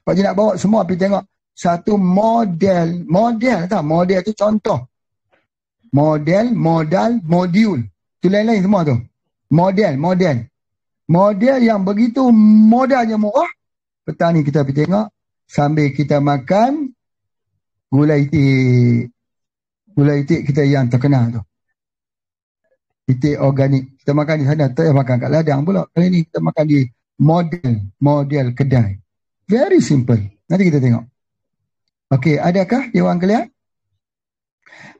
Pak Haji nak bawa semua pergi tengok satu model tu contoh. Modul. Tu lain-lain semua tu. Model yang begitu modalnya murah. Petang ni kita pergi tengok sambil kita makan gulai itik kita yang terkenal tu. Itik organik. Kita makan di sana, tak makan kat ladang pula. Kali ni kita makan di model kedai. Very simple. Nanti kita tengok. Okey, adakah di Wang Kelian?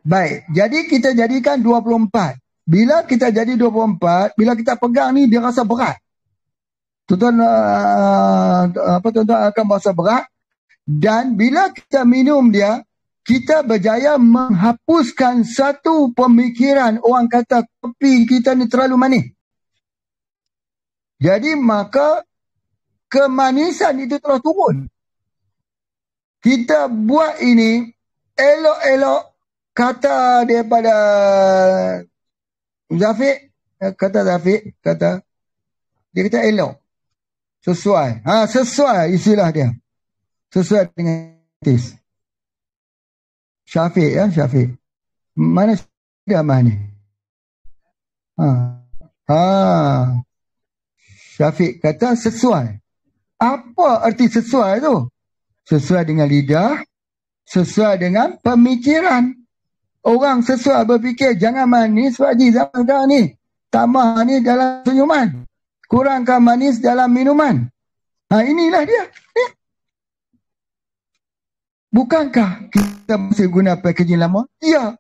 Baik, jadi kita jadikan 24. Bila kita jadi 24, bila kita pegang ni dia rasa berat. Tuan-tuan akan rasa berat. Dan bila kita minum dia, kita berjaya menghapuskan satu pemikiran orang kata kopi kita ni terlalu manis. Jadi maka kemanisan itu terus turun. Kita buat ini elok-elok, kata daripada Zafiq, dia kata elok. Sesuai. Sesuai istilah dia. Sesuai dengan taste. Syafiq. Mana dia ni? Syafiq kata sesuai. Apa arti sesuai tu? Sesuai dengan lidah, sesuai dengan pemikiran. Orang sesuai berfikir jangan manis Pakcik zaman sekarang ni. Tambah ni dalam senyuman. Kurangkan manis dalam minuman. Inilah dia. Bukankah kita masih guna packaging lama? Ya.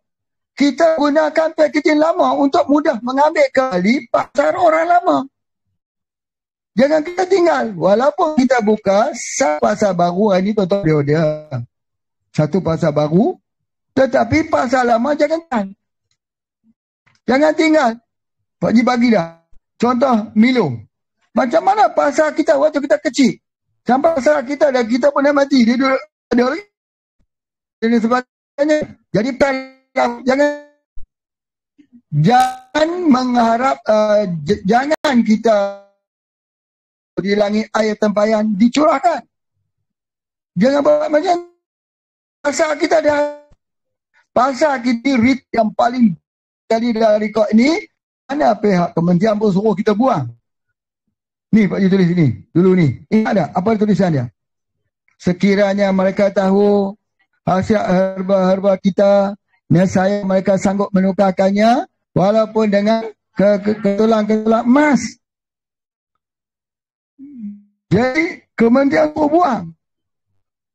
Kita gunakan packaging lama untuk mudah mengambil kembali pasar orang lama. Jangan kita tinggal. Walaupun kita buka satu pasar baru, ini tuan-tuan dia. Satu pasar baru, tetapi pasar lama jangan tinggal. Pak Haji bagi dah. Contoh Milo. Macam mana pasar kita waktu kita kecil? Sampai pasar kita dah kita pun dah mati. Dia duduk ada orang. Dan sebagainya. Jadi jangan mengharap jangan kita di langit air tempayan dicurahkan. Jangan buat macam pasar kita yang paling kali dah rekod ni, mana pihak kementerian pun suruh kita buang. Ni Pak Haji tulis ni dulu ni. Ingat tak apa tulisan dia? Sekiranya mereka tahu hasil herba-herba kita, nescaya mereka sanggup menukarkannya walaupun dengan ketulang-ketulang emas. Jadi kementerian tu buang.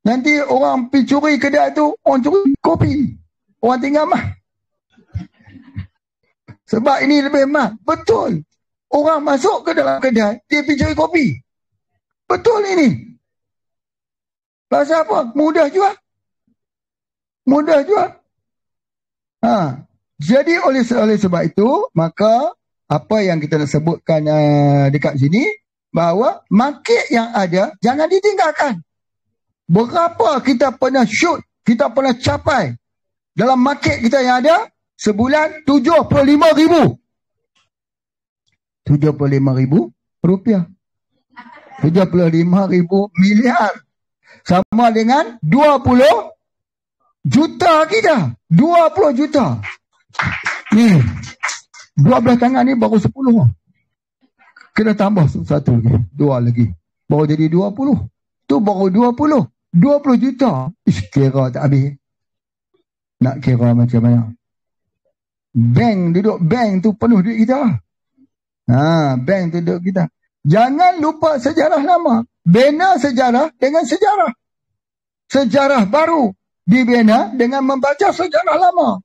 Nanti orang pergi curi kedai tu, orang curi kopi. Orang tinggal mah. Sebab ini lebih mah. Betul. Orang masuk ke dalam kedai, dia pergi curi kopi. Betul ini. Pasal apa? Mudah jual. Jadi oleh sebab itu, maka apa yang kita nak sebutkan dekat sini, bahawa market yang ada jangan ditinggalkan. Berapa kita pernah shoot, kita pernah capai dalam market kita yang ada sebulan 75,000 rupiah. 75,000 miliar. Sama dengan 20 juta kita. 20 juta. Ni 12 tangan ni baru 10. Kena tambah satu lagi. 2 lagi. Baru jadi 20. Tu baru 20. 20 juta. Kira tak habis. Nak kira macam mana? Bank tu penuh duit kita. Bank tu duduk kita. Jangan lupa sejarah lama. Bina sejarah dengan sejarah. Sejarah baru dibina dengan membaca sejarah lama.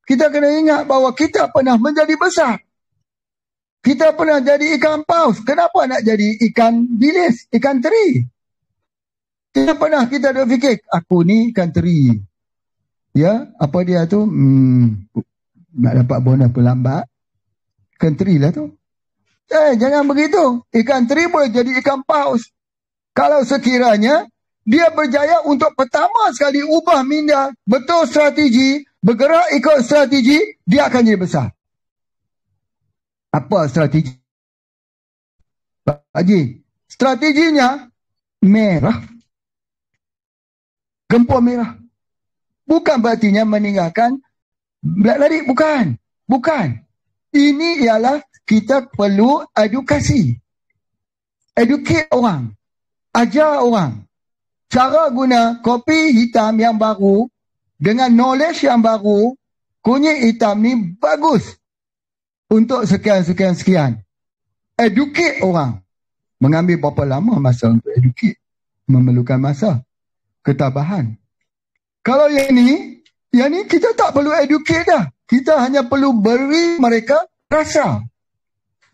kita kena ingat bahawa kita pernah menjadi besar. Kita pernah jadi ikan paus. Kenapa nak jadi ikan bilis, ikan teri? Kita pernah kita dah fikir, aku ni ikan teri. Ya, apa dia tu? Nak dapat bonus pun lambat. Ikan teri lah tu. Jangan begitu. Ikan teri boleh jadi ikan paus. Kalau sekiranya dia berjaya untuk pertama sekali ubah minda, betul strategi, bergerak ikut strategi, dia akan jadi besar. Apa strategi? Pak Haji, strateginya merah. Gempur merah. Bukan berartinya meninggalkan lari, bukan. Bukan. Ini ialah kita perlu edukasi. Educate orang. Ajar orang. Cara guna kopi hitam yang baru dengan knowledge yang baru, kunyit hitam ni bagus. Untuk sekian. Educate orang. Mengambil berapa lama masa untuk educate? Memerlukan masa. Ketabahan. Kalau yang ni kita tak perlu educate dah. Kita hanya perlu beri mereka rasa.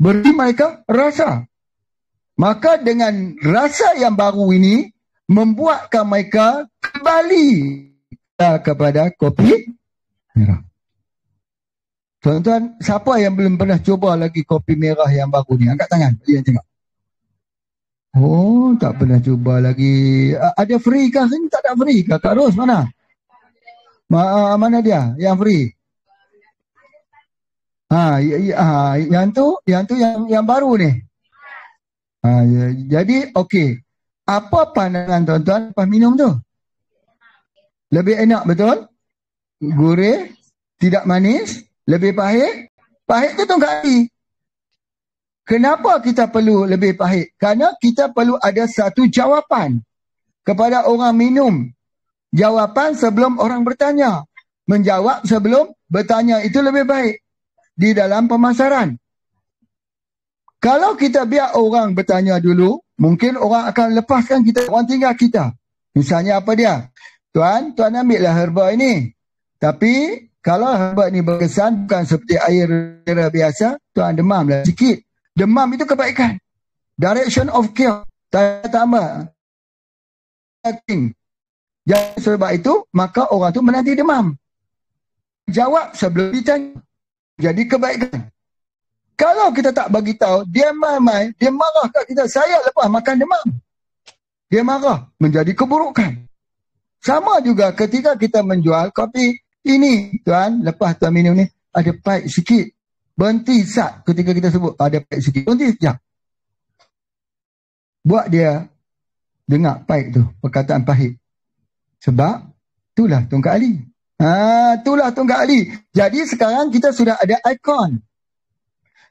Beri mereka rasa. Maka dengan rasa yang baru ini, membuatkan mereka kembali kepada kopi merah. Tuan-tuan, siapa yang belum pernah cuba lagi kopi merah yang baru ni? Angkat tangan. Dia tengok. Oh, tak pernah cuba lagi. Ada free kah? Ini tak ada free kah? Kak Ros mana? Mana dia? Yang free? Yang baru ni. Jadi, okey. Apa pandangan tuan-tuan lepas minum tu? Lebih enak, betul? Gurih, tidak manis. Lebih pahit? Pahit tu tongkat ali. Kenapa kita perlu lebih pahit? Kerana kita perlu ada satu jawapan kepada orang minum. Jawapan sebelum orang bertanya. Menjawab sebelum bertanya itu lebih baik. Di dalam pemasaran. Kalau kita biar orang bertanya dulu, mungkin orang akan lepaskan kita, orang tinggal kita. Misalnya apa dia? Tuan ambillah herba ini. Tapi kalau herba ni berkesan bukan seperti air biasa, tuan demamlah sikit. Demam itu kebaikan. Direction of care. Tambah. Jadi sebab itu, maka orang tu menanti demam. Jawab sebelum ditanya. Jadi kebaikan. Kalau kita tak bagi tahu, dia marah kat kita. Saya lepas makan demam. Dia marah. Menjadi keburukan. Sama juga ketika kita menjual kopi. Ini, tuan, lepas tuan minum ni, ada pahit sikit. Berhenti sat ketika kita sebut ada pahit sikit. Berhenti sekejap. Buat dia dengar pahit tu, perkataan pahit. Sebab, itulah tongkat ali. Itulah tongkat ali. Jadi sekarang kita sudah ada ikon.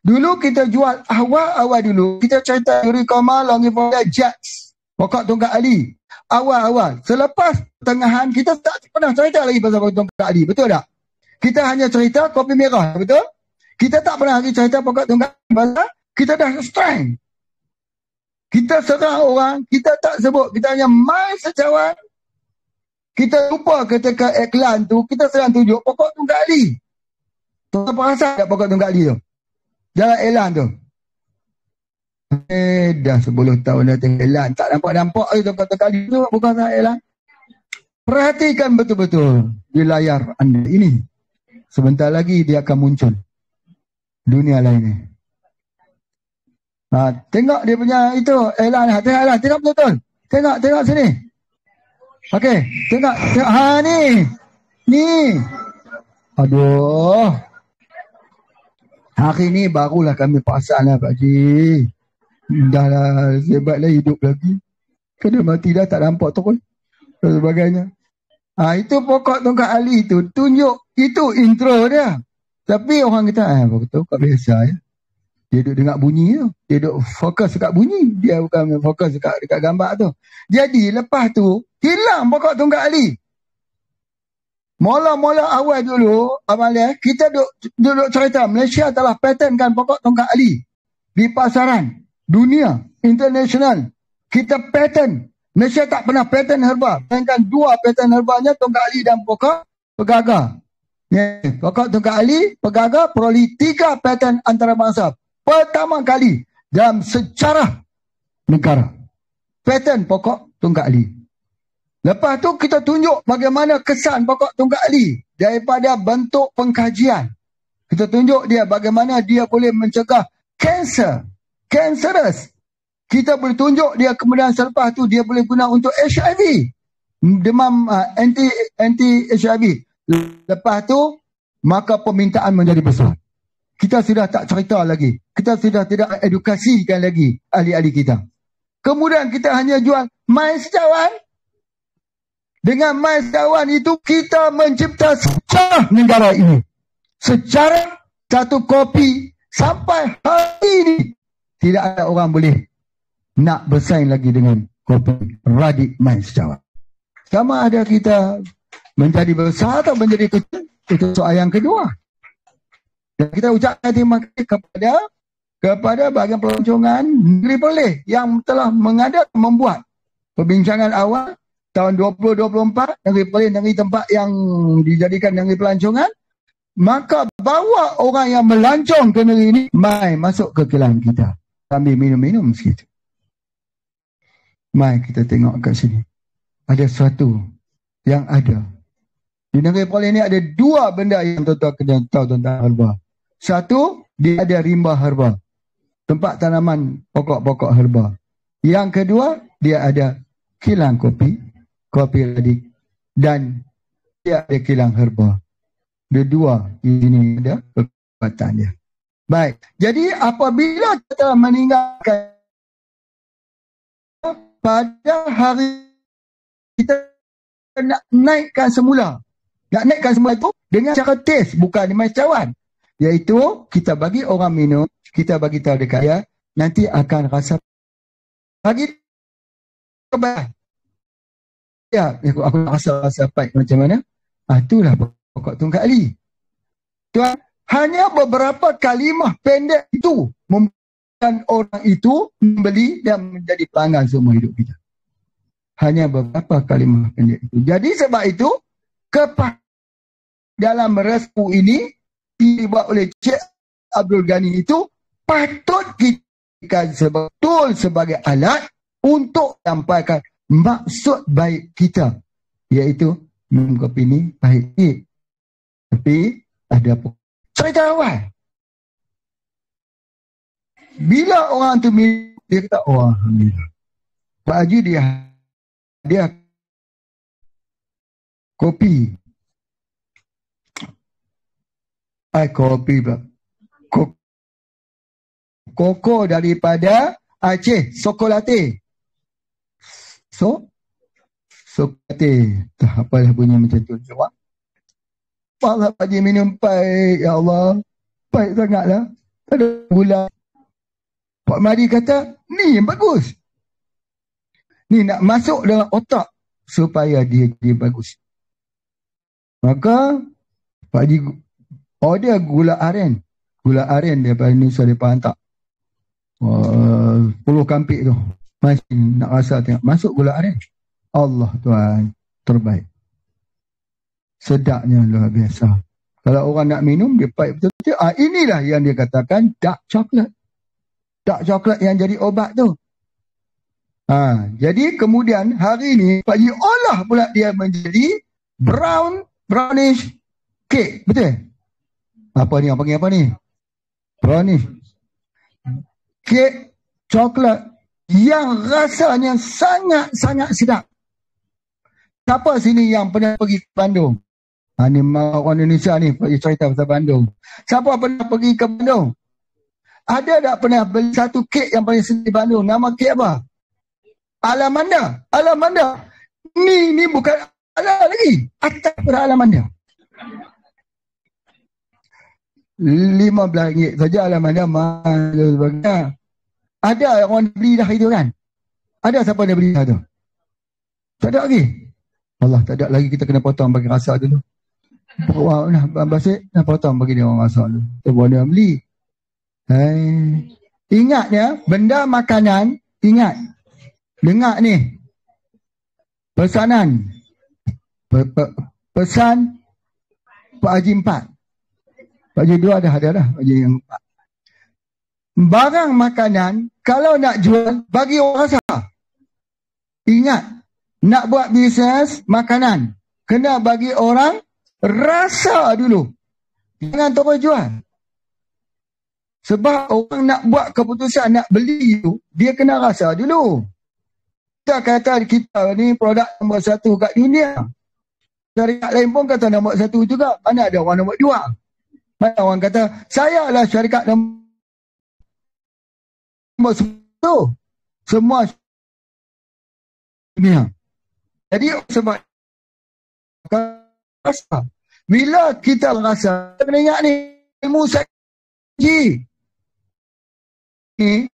Dulu kita jual awal-awal dulu, kita cerita Yurikoma, Longivolia, Jets, pokok tongkat ali. Awal-awal. Selepas pertengahan, kita tak pernah cerita lagi pasal pokok tongkat ali. Betul tak? Kita hanya cerita kopi merah. Betul? Kita tak pernah lagi cerita pokok tongkat ali. Kita dah strength. Kita serang orang, kita tak sebut. Kita hanya main sejauhan. Kita lupa ketika iklan tu, kita sedang tunjuk pokok tongkat ali. Tuan perasan tak pokok tongkat ali tu? Jalan iklan tu. Dah 10 tahun dah tengok iklan. Tak nampak-nampak tongkat ali tu bukan sahaja iklan. Perhatikan betul-betul di layar anda ini. Sebentar lagi dia akan muncul. Dunia lain ni. Tengok dia punya itu iklan. Tengok betul-betul. Tengok sini. Okey, tengok. Ni. Aduh. Hari ni barulah kami perasan lah Pak Haji. Dah lah sebatlah hidup lagi. Kena mati dah tak nampak terus. Dan sebagainya. Itu pokok tongkat ali tu. Tunjuk. Itu intro dia. Tapi orang kata, pokok tongkat biasa ya. Dia duduk dengar bunyi tu. Dia duduk fokus dekat bunyi. Dia bukan fokus dekat gambar tu. Jadi lepas tu, hilang pokok tongkat ali. Mula-mula awal dulu, kita duduk cerita Malaysia telah patentkan pokok tongkat ali di pasaran dunia, international. Kita patent. Malaysia tak pernah patent herba. Melainkan 2 patent herbanya, tongkat ali dan pokok pegaga. Pokok Tunggal Ali Pegaga peroleh 3 paten antarabangsa pertama kali dalam sejarah negara. Paten Pokok Tunggal Ali. Lepas tu kita tunjuk bagaimana kesan Pokok Tunggal Ali daripada bentuk pengkajian. Kita tunjuk dia bagaimana dia boleh mencegah kanser, cancerous. Kita boleh tunjuk dia kemudian selepas tu dia boleh guna untuk HIV, demam anti HIV. Lepas tu maka permintaan menjadi besar. Kita sudah tak cerita lagi. Kita sudah tidak edukasikan lagi ahli-ahli kita. Kemudian kita hanya jual mai sejauhan. Dengan mai sejauhan itu kita mencipta sejarah negara ini. Sejarah satu kopi sampai hari ini tidak ada orang boleh nak bersaing lagi dengan kopi Radik mai sejauhan. Sama ada kita menjadi besar atau menjadi kecil, itu soal yang kedua. Dan kita ucapkan terima kasih kepada bahagian pelancongan Negeri Perlis yang telah membuat perbincangan awal tahun 2024 Negeri Perlis, negeri tempat yang dijadikan negeri pelancongan. Maka bawa orang yang melancong ke negeri ini mai masuk ke kilang kita sambil minum-minum sikit. Mai kita tengok kat sini. Ada sesuatu yang ada. Di negeri Perlis ini ada 2 benda yang tuan-tuan kena tahu tentang herba. Satu, dia ada rimba herba. Tempat tanaman pokok-pokok herba. Yang kedua, dia ada kilang kopi Radik. Dan dia ada kilang herba. Dua di sini ada kekuatan dia. Baik, jadi apabila kita meninggalkan pada hari kita nak naikkan semula. Nak naikkan semula itu dengan cara test, bukan di cawan. Iaitu kita bagi orang minum, kita bagi tahu dekat dia, nanti akan rasa bagi kebaik. Ya, aku rasa pahit macam mana? Itulah Pokok Tunggal Ali. Tuan, hanya beberapa kalimah pendek itu membuatkan orang itu membeli dan menjadi pelanggan seumur hidup kita. Hanya beberapa kalimah pendek itu. Jadi sebab itu, dalam respu ini dibuat oleh Cik Abdul Ghani itu patut kita sebetul sebagai alat untuk sampaikan maksud baik kita. Iaitu, minum kopi ini baik. Tapi ada apa? Cerita awal. Bila orang tu minum, dia kata, oh Alhamdulillah. Pak Haji dia kopi. Kopi pula. Koko daripada Aceh, Sokolate. Sokolate. Tak apalah bunyi macam tu. Jawab. Allah Pak Haji minum pahit, ya Allah. Pahit sangatlah. Tak ada gula. Pak Mahdi kata, ni yang bagus. Ni nak masuk dalam otak supaya dia bagus. Maka Pak Haji order gula aren. Gula aren daripada Indonesia dia hantar. 10 kampik tu. Masih nak rasa tengok. Masuk gula aren. Allah Tuhan. Terbaik. Sedapnya luar biasa. Kalau orang nak minum, dia pahit betul-betul. Inilah yang dia katakan dark chocolate. Dark chocolate yang jadi obat tu. Jadi kemudian hari ni, Pak Haji olah pula dia menjadi brownish cake. Betul? Apa ni? Apa ni? Brownish cake coklat yang rasanya sangat-sangat sedap. Siapa sini yang pernah pergi ke Bandung? Ni orang Indonesia ni pergi cerita pasal Bandung. Siapa pernah pergi ke Bandung? Ada tak pernah beli satu kek yang paling sedap di Bandung? Nama kek apa? Alamanda. Alamanda. Ni bukan ala lagi. Atas pada Alamanda. RM15 saja Alamanda mahal sebagainya. Ada orang beli dah itu kan? Ada siapa dia beli dah tu? Tak ada lagi. Allah, tak ada lagi, kita kena potong bagi rasa dulu. Wah, nah, Basik, nak potong bagi dia orang rasa dulu. Kita buat dia beli. Ingat ya, benda makanan, ingat. Dengar ni. Pesanan. Pesan Pak Haji 4. Pak Haji 2 dah ada dah. Pak Haji yang 4. Barang makanan, kalau nak jual, bagi orang rasa. Ingat, nak buat bisnes makanan, kena bagi orang rasa dulu. Jangan terus jual. Sebab orang nak buat keputusan nak beli tu, dia kena rasa dulu. Kita kata kita ni produk nombor 1 kat dunia. Syarikat lain pun kata nombor 1 juga. Mana ada orang nombor 2? Mana orang kata, saya lah syarikat nombor 1. Semua dunia. Jadi sebab rasa. Bila kita rasa, kita kena ingat ni, ilmu psikologi. Ni,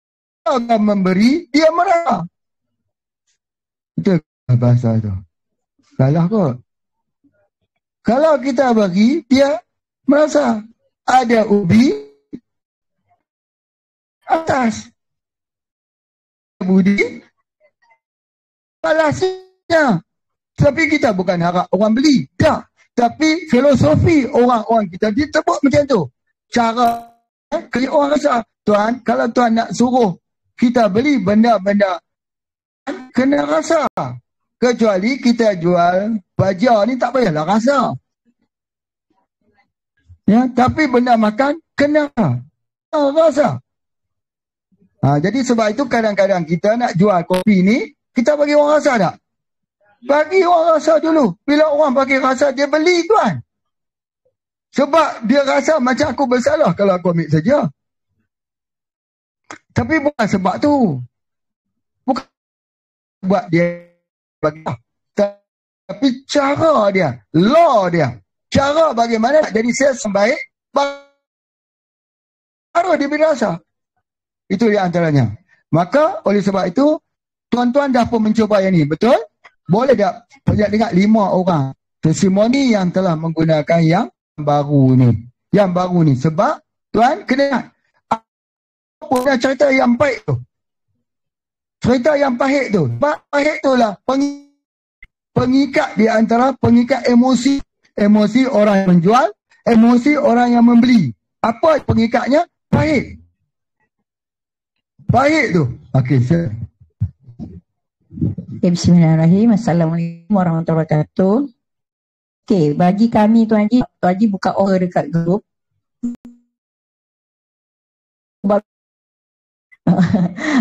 akan memberi, dia merasa. Itu bahasa tu. Salah kot. Kalau kita bagi, dia merasa. Ada ubi atas. Budi balasnya. Tapi kita bukan harap orang beli. Tak. Tapi filosofi orang-orang kita ditebuk macam tu. Cara kerja orang rasa, Tuan, kalau Tuan nak suruh kita beli benda-benda, kena rasa. Kecuali kita jual baja ni tak payahlah rasa. Ya, tapi benda makan kena rasa. Jadi sebab itu kadang-kadang kita nak jual kopi ni, kita bagi orang rasa tak? Bagi orang rasa dulu. Bila orang bagi rasa, dia beli, Tuan. Sebab dia rasa macam aku bersalah kalau aku ambil saja. Tapi bukan sebab tu. Bukan buat dia bagi. Tapi cara dia, law dia, cara bagaimana nak jadi sales yang baik, baru dia beri rasa. Itu di antaranya. Maka oleh sebab itu, tuan-tuan dah pun mencuba yang ni, betul? Boleh tak dengar 5 orang testimoni yang telah menggunakan yang baru ni. Yang baru ni. Sebab, tuan kena ingat, apa cerita yang baik tu? Cerita yang pahit tu. Pahit tu lah pengikat di antara pengikat emosi. Emosi orang yang menjual, emosi orang yang membeli. Apa pengikatnya? Pahit. Pahit tu. Okey, sir. Okay, bismillahirrahmanirrahim. Assalamualaikum warahmatullahi wabarakatuh. Okey, bagi kami Tuan Haji buka order dekat grup.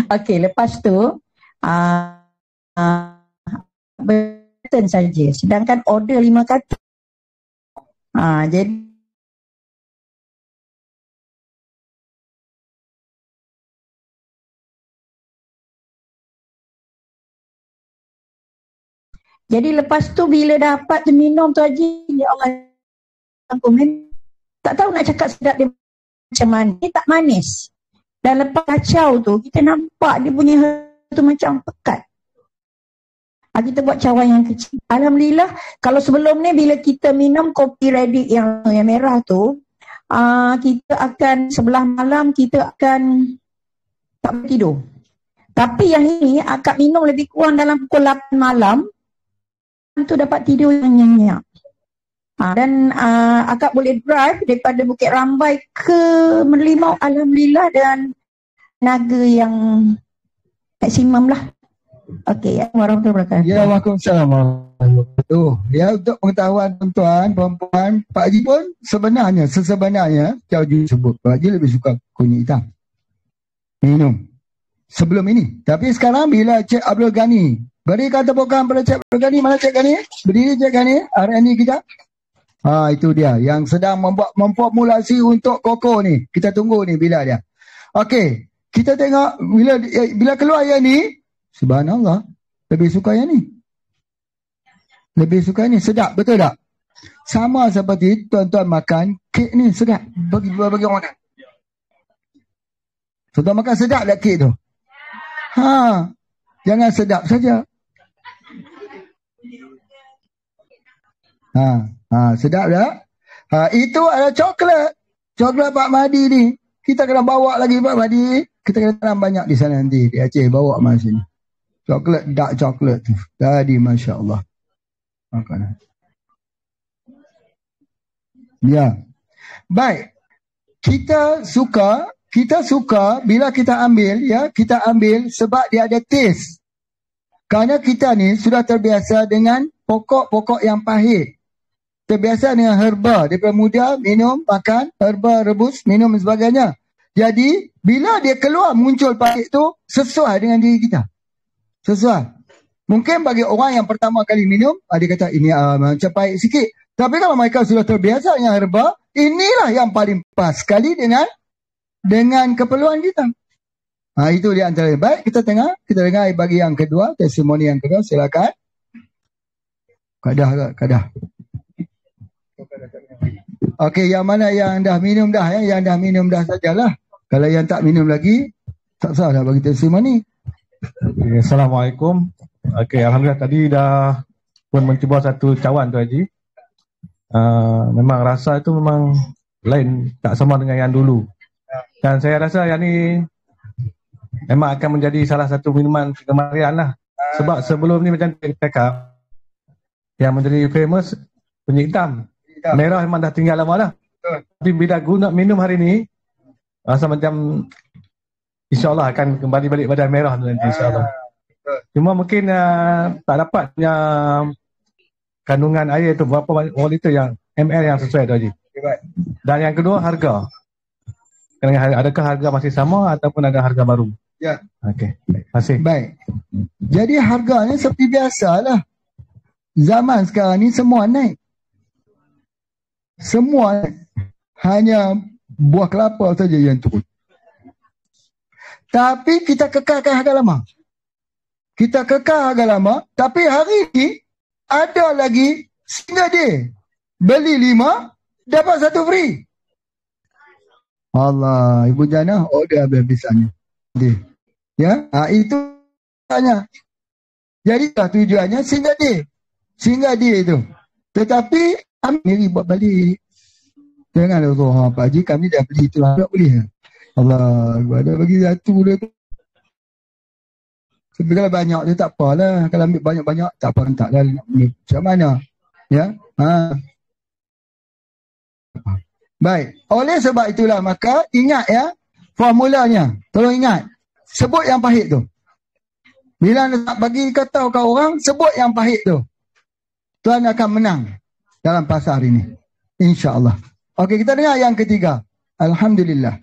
Okey, lepas tu button saja. Sedangkan order 5 kata. Jadi lepas tu bila dapat tu minum tu Haji, ya Allah, komen tak tahu nak cakap sedap dia macam mana. Dia tak manis. Dan lepas kacau tu, kita nampak dia punya tu macam pekat. Kita buat cawan yang kecil. Alhamdulillah, kalau sebelum ni bila kita minum kopi ready yang merah tu, kita akan sebelah malam kita akan tak boleh tidur. Tapi yang ini akak minum lebih kurang dalam pukul 8 malam, tu dapat tidur yang nyenyak. Dan akak boleh drive daripada Bukit Rambai ke Merlimau, alhamdulillah, dan naga yang maksimum lah. Okey, warahmatullahi wabarakatuh. Ya, waalaikumsalam warahmatullahi wabarakatuh. Ya, untuk pengetahuan tuan-tuan, puan-puan, Pak Haji pun sebenarnya Cik Haji sebut, Pak Haji lebih suka kunyit hitam. Minum. Sebelum ini. Tapi sekarang bila Cik Abdul Ghani berikan tepukan pada Cik Abdul Ghani, mana Cik Ghani? Berdiri Cik Ghani, RNI kita. Itu dia yang sedang memformulasi untuk koko ni. Kita tunggu ni bila dia. Okey, kita tengok bila keluar yang ni, subhanallah, lebih suka yang ni. Lebih suka ni, sedap, betul tak? Sama seperti tuan-tuan makan kek ni, sedap. Bagi orang tak? Tuan-tuan makan sedap tak kek tu? Jangan sedap saja. Sedap tak? Itu adalah coklat. Coklat Pak Mahdi ni. Kita kena bawa lagi Pak Mahdi. Kita kena tanam banyak di sana nanti. Di Aceh bawa masa sini. Coklat, dark coklat tu. Tadi Masya Allah. Makanan. Ya. Baik. Kita suka bila kita ambil, ya, kita ambil sebab dia ada taste. Kerana kita ni sudah terbiasa dengan pokok-pokok yang pahit. Terbiasa dengan herba. Daripada muda, minum, makan, herba, rebus, minum dan sebagainya. Jadi, bila dia keluar muncul pahit tu, sesuai dengan diri kita. Sesuai. Mungkin bagi orang yang pertama kali minum, dia kata, ini macam pahit sikit. Tapi kalau mereka sudah terbiasa dengan herba, inilah yang paling pas sekali dengan keperluan kita. Itu di antara. Baik, kita dengar bagi yang kedua, testimoni yang kedua, silakan. Kadah. Okey, yang mana yang dah minum dah, ya? Yang dah minum dah sajalah. Kalau yang tak minum lagi, tak usah dah bagi testimoni. Okay, Assalamualaikum. Okey, alhamdulillah tadi dah pun mencuba satu cawan tu Haji. Memang rasa itu memang lain, tak sama dengan yang dulu. Dan saya rasa yang ni memang akan menjadi salah satu minuman kegemaran lah. Sebab sebelum ni macam cakap, yang menjadi famous penyit hitam. Merah memang dah tinggal lama lah. Tapi bila guna minum hari ni, rasa macam insyaAllah akan kembali balik pada merah nanti insyaAllah. Cuma mungkin tak dapat kandungan air tu berapa liter yang ml yang sesuai tu Haji. Dan yang kedua harga. Adakah harga masih sama ataupun ada harga baru? Ya. Okey. Terima kasih. Baik. Jadi harganya seperti biasalah. Zaman sekarang ni semua naik. Semua hanya buah kelapa saja yang turun. Tapi kita kekalkan harga lama. Kita kekal harga lama. Tapi hari ini ada lagi single day. Beli 5, dapat 1 free. Allah, Ibu Jana order habis-habisannya. Ya, itu tanya. Jadi tujuannya single day. Single day itu. Tetapi ambil diri buat balik. Jangan Pak Haji, kami dah beli itu lah. Tak boleh. Allah, ada bagi satu dia tu. Tapi kalau banyak dia tak apalah. Kalau ambil banyak-banyak, tak apa, tak lah. Macam mana? Ya. Baik. Oleh sebab itulah, maka ingat ya, formulanya. Tolong ingat. Sebut yang pahit tu. Bila nak bagi kata ke orang, sebut yang pahit tu. Tuan akan menang dalam pasar ini. InsyaAllah. Okey, kita dengar yang ketiga. Alhamdulillah.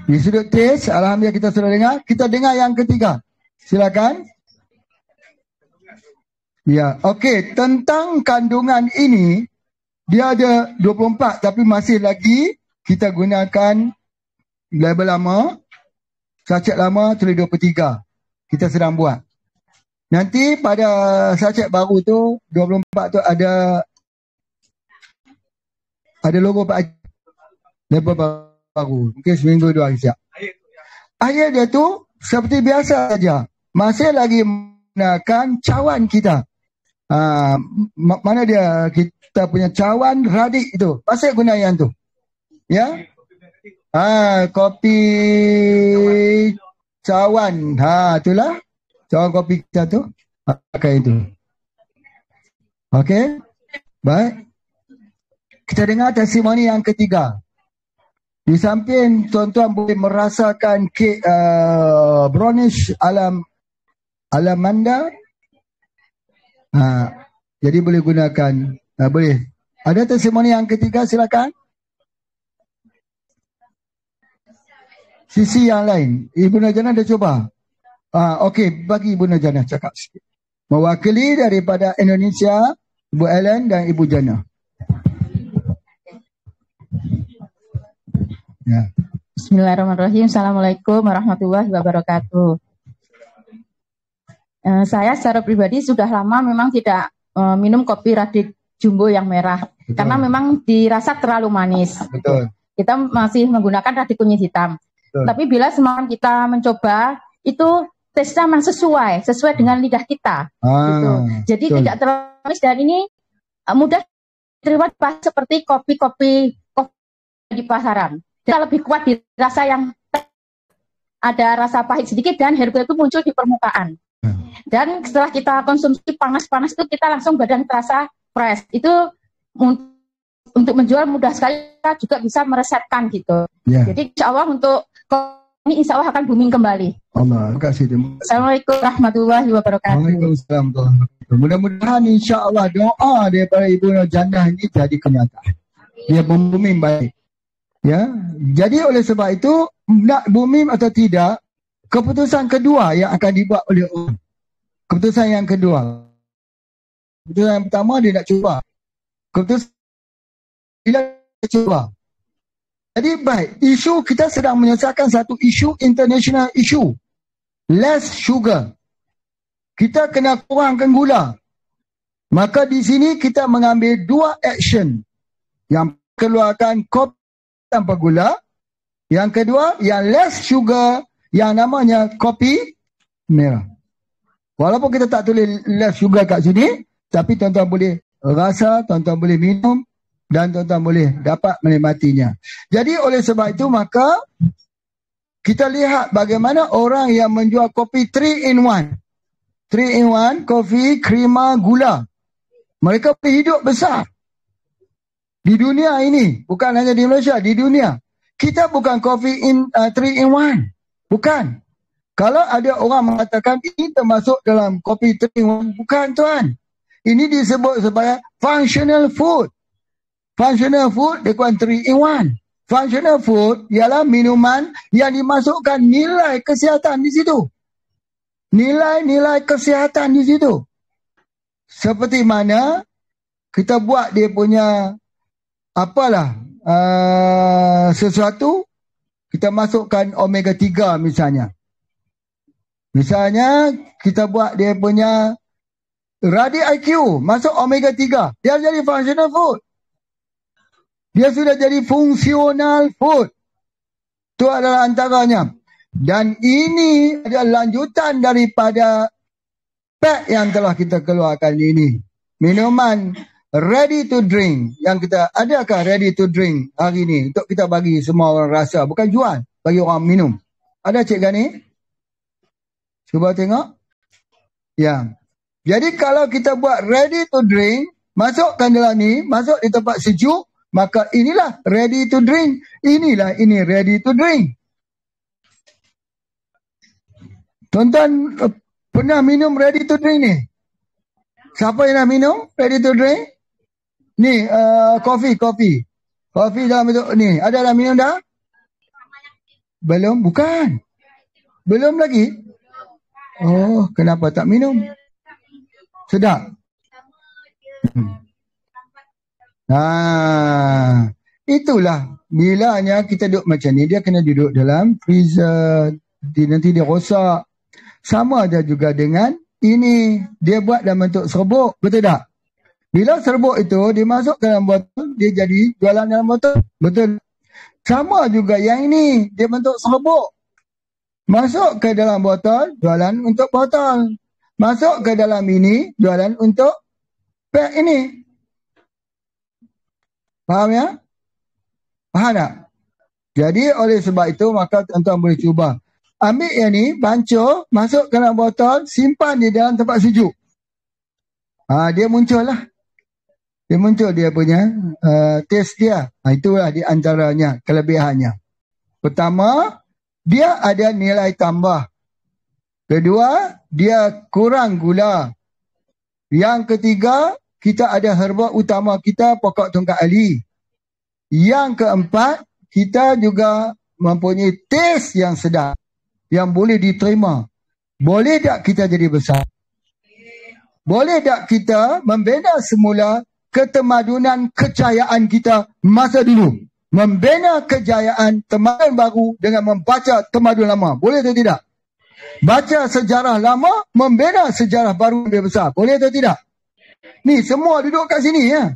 Di sudut taste, alhamdulillah kita sudah dengar. Kita dengar yang ketiga. Silakan. Ya, okey. Tentang kandungan ini, dia ada 24 tapi masih lagi kita gunakan label lama, sachet lama tulis 23. Kita sedang buat. Nanti pada sachet baru tu 24 tu ada logo Pak Haji. Label baru. Mungkin seminggu 2 hari siap. Air dia tu seperti biasa saja. Masih lagi menggunakan cawan kita. Mana dia kita punya cawan radik itu. Masih guna yang tu. Ya? Kopi cawan. Itulah. Cawan kopi kita tu. Pakai itu. Okey. Baik. Kita dengar testimoni yang ketiga. Di samping tuan-tuan boleh merasakan kek brownish alamanda. Jadi boleh gunakan. Boleh. Ada testimoni yang ketiga, silakan. Sisi yang lain. Ibu Najana dah coba. Okey, bagi Ibu Najana cakap sikit. Mewakili daripada Indonesia, Ibu Ellen dan Ibu Jana. Ya. Bismillahirrahmanirrahim. Assalamualaikum warahmatullahi wabarakatuh. Saya secara pribadi sudah lama memang tidak minum kopi radik jumbo yang merah. Betul. Karena memang dirasa terlalu manis. Betul. Kita masih menggunakan radik kunyit hitam. Betul. Tapi bila semalam kita mencoba, itu tesnya memang sesuai dengan lidah kita. Gitu. Jadi betul. Tidak terlalu manis dan ini mudah diterima seperti kopi-kopi di pasaran. Kita lebih kuat di rasa yang ada rasa pahit sedikit dan herbal itu muncul di permukaan. Dan setelah kita konsumsi panas-panas itu kita langsung badan terasa fresh. Itu untuk menjual mudah sekali, kita juga bisa meresepkan gitu. Jadi insya Allah untuk ini insya Allah akan booming kembali. Allah, terima kasih. Assalamualaikum warahmatullahi wabarakatuh. Waalaikumsalam warahmatullahi wabarakatuh. Mudah-mudahan insya Allah doa daripada Ibu Nur Jannah ini jadi kenyataan. Dia booming baik. Ya, jadi oleh sebab itu nak booming atau tidak, keputusan kedua yang akan dibuat oleh orang. Keputusan yang kedua. Keputusan yang pertama dia nak cuba. Keputusan bila dia cuba. Jadi baik, isu kita sedang menyelesaikan satu isu international issue. Less sugar. Kita kena kurangkan gula. Maka di sini kita mengambil dua action. Yang keluarkan kopi tanpa gula. Yang kedua, yang less sugar, yang namanya kopi merah. Walaupun kita tak tulis less sugar kat sini, tapi tuan-tuan boleh rasa, tuan-tuan boleh minum, dan tuan-tuan boleh dapat menikmatinya. Jadi oleh sebab itu maka kita lihat bagaimana orang yang menjual kopi 3-in-1. 3-in-1, kopi, krima, gula. Mereka boleh hidup besar. Di dunia ini, bukan hanya di Malaysia, di dunia. Kita bukan kopi 3-in-1. Bukan. Kalau ada orang mengatakan ini termasuk dalam kopi 3-in-1, bukan tuan. Ini disebut sebagai functional food. Functional food, dia bukan 3-in-1. Functional food ialah minuman yang dimasukkan nilai kesihatan di situ. Nilai-nilai kesihatan di situ. Seperti mana kita buat dia punya sesuatu, kita masukkan omega 3 misalnya. Misalnya kita buat dia punya Radi IQ, masuk omega 3. Dia jadi functional food. Dia sudah jadi fungsional food. Itu adalah antaranya. Dan ini adalah lanjutan daripada pack yang telah kita keluarkan ini. Minuman ready to drink. Yang kita, adakah ready to drink hari ini? Untuk kita bagi semua orang rasa. Bukan jual, bagi orang minum. Ada Cik Gani? Cuba tengok. Ya. Jadi kalau kita buat ready to drink, masukkan dalam ni, masuk di tempat sejuk, maka inilah ready to drink. Ini ready to drink. Tuan-tuan pernah minum ready to drink ni? Siapa yang nak minum ready to drink? Ni, kopi. Kopi dalam bentuk ni. Ada dah minum dah? Belum? Bukan. Belum lagi? Oh, kenapa tak minum? Sedap? Itulah bilanya kita duduk macam ni, dia kena duduk dalam freezer, nanti dia rosak. Sama ada juga dengan ini, dia buat dalam bentuk serbuk, betul tak? Bila serbuk itu dimasuk ke dalam botol, dia jadi jualan dalam botol, betul? Sama juga yang ini, dia bentuk serbuk, masuk ke dalam botol, jualan untuk botol, masuk ke dalam ini, jualan untuk pack ini. Faham ya? Faham tak? Jadi oleh sebab itu maka tuan-tuan boleh cuba. Ambil yang ni, bancuh, masuk ke dalam botol, simpan di dalam tempat sejuk. Dia muncul lah. Dia muncul dia punya taste dia. Itulah di antaranya kelebihannya. Pertama, dia ada nilai tambah. Kedua, dia kurang gula. Yang ketiga, kita ada herba utama kita, pokok tungkat ali. Yang keempat, kita juga mempunyai taste yang sedap, yang boleh diterima. Boleh tak kita jadi besar? Boleh tak kita membina semula ketemadunan kejayaan kita masa dulu? Membina kejayaan temadunan baru dengan membaca temadunan lama. Boleh atau tidak? Baca sejarah lama, membina sejarah baru lebih besar. Boleh atau tidak? Ni semua duduk kat sini ya.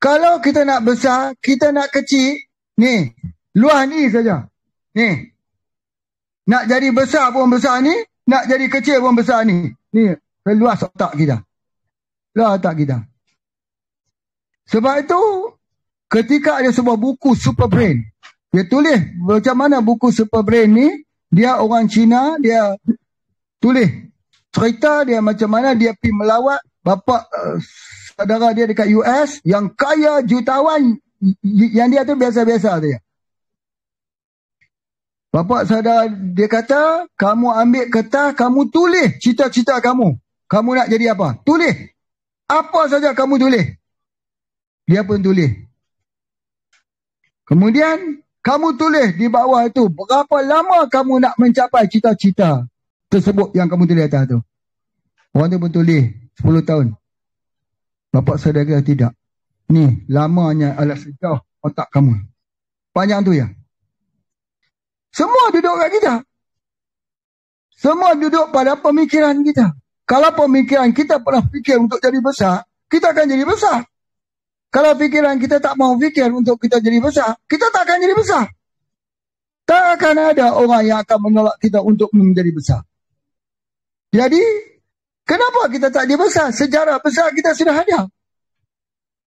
Kalau kita nak besar, kita nak kecil, ni, luah ni saja. Ni. Nak jadi besar pun besar ni, nak jadi kecil pun besar ni. Ni, luas otak kita. Luas otak kita. Sebab itu, ketika ada sebuah buku Super Brain, dia tulis macam mana buku Super Brain ni, dia orang Cina, dia tulis cerita dia macam mana dia pergi melawat bapa saudara dia dekat US yang kaya jutawan, yang dia tu biasa-biasa saja. Bapa saudara dia kata, kamu ambil kertas, kamu tulis cita-cita kamu. Kamu nak jadi apa? Tulis. Apa saja kamu tulis. Dia pun tulis. Kemudian kamu tulis di bawah itu berapa lama kamu nak mencapai cita-cita tersebut yang kamu tulis atas tu. Orang tu pun tulis 10 tahun. Bapak saudara kata tidak. Ni lamanya adalah sejauh otak kamu. Panjang tu ya. Semua duduk kat kita. Semua duduk pada pemikiran kita. Kalau pemikiran kita pernah fikir untuk jadi besar, kita akan jadi besar. Kalau fikiran kita tak mau fikir untuk kita jadi besar, kita tak akan jadi besar. Tak akan ada orang yang akan menolak kita untuk menjadi besar. Jadi, kenapa kita tak jadi besar? Sejarah besar kita sudah ada.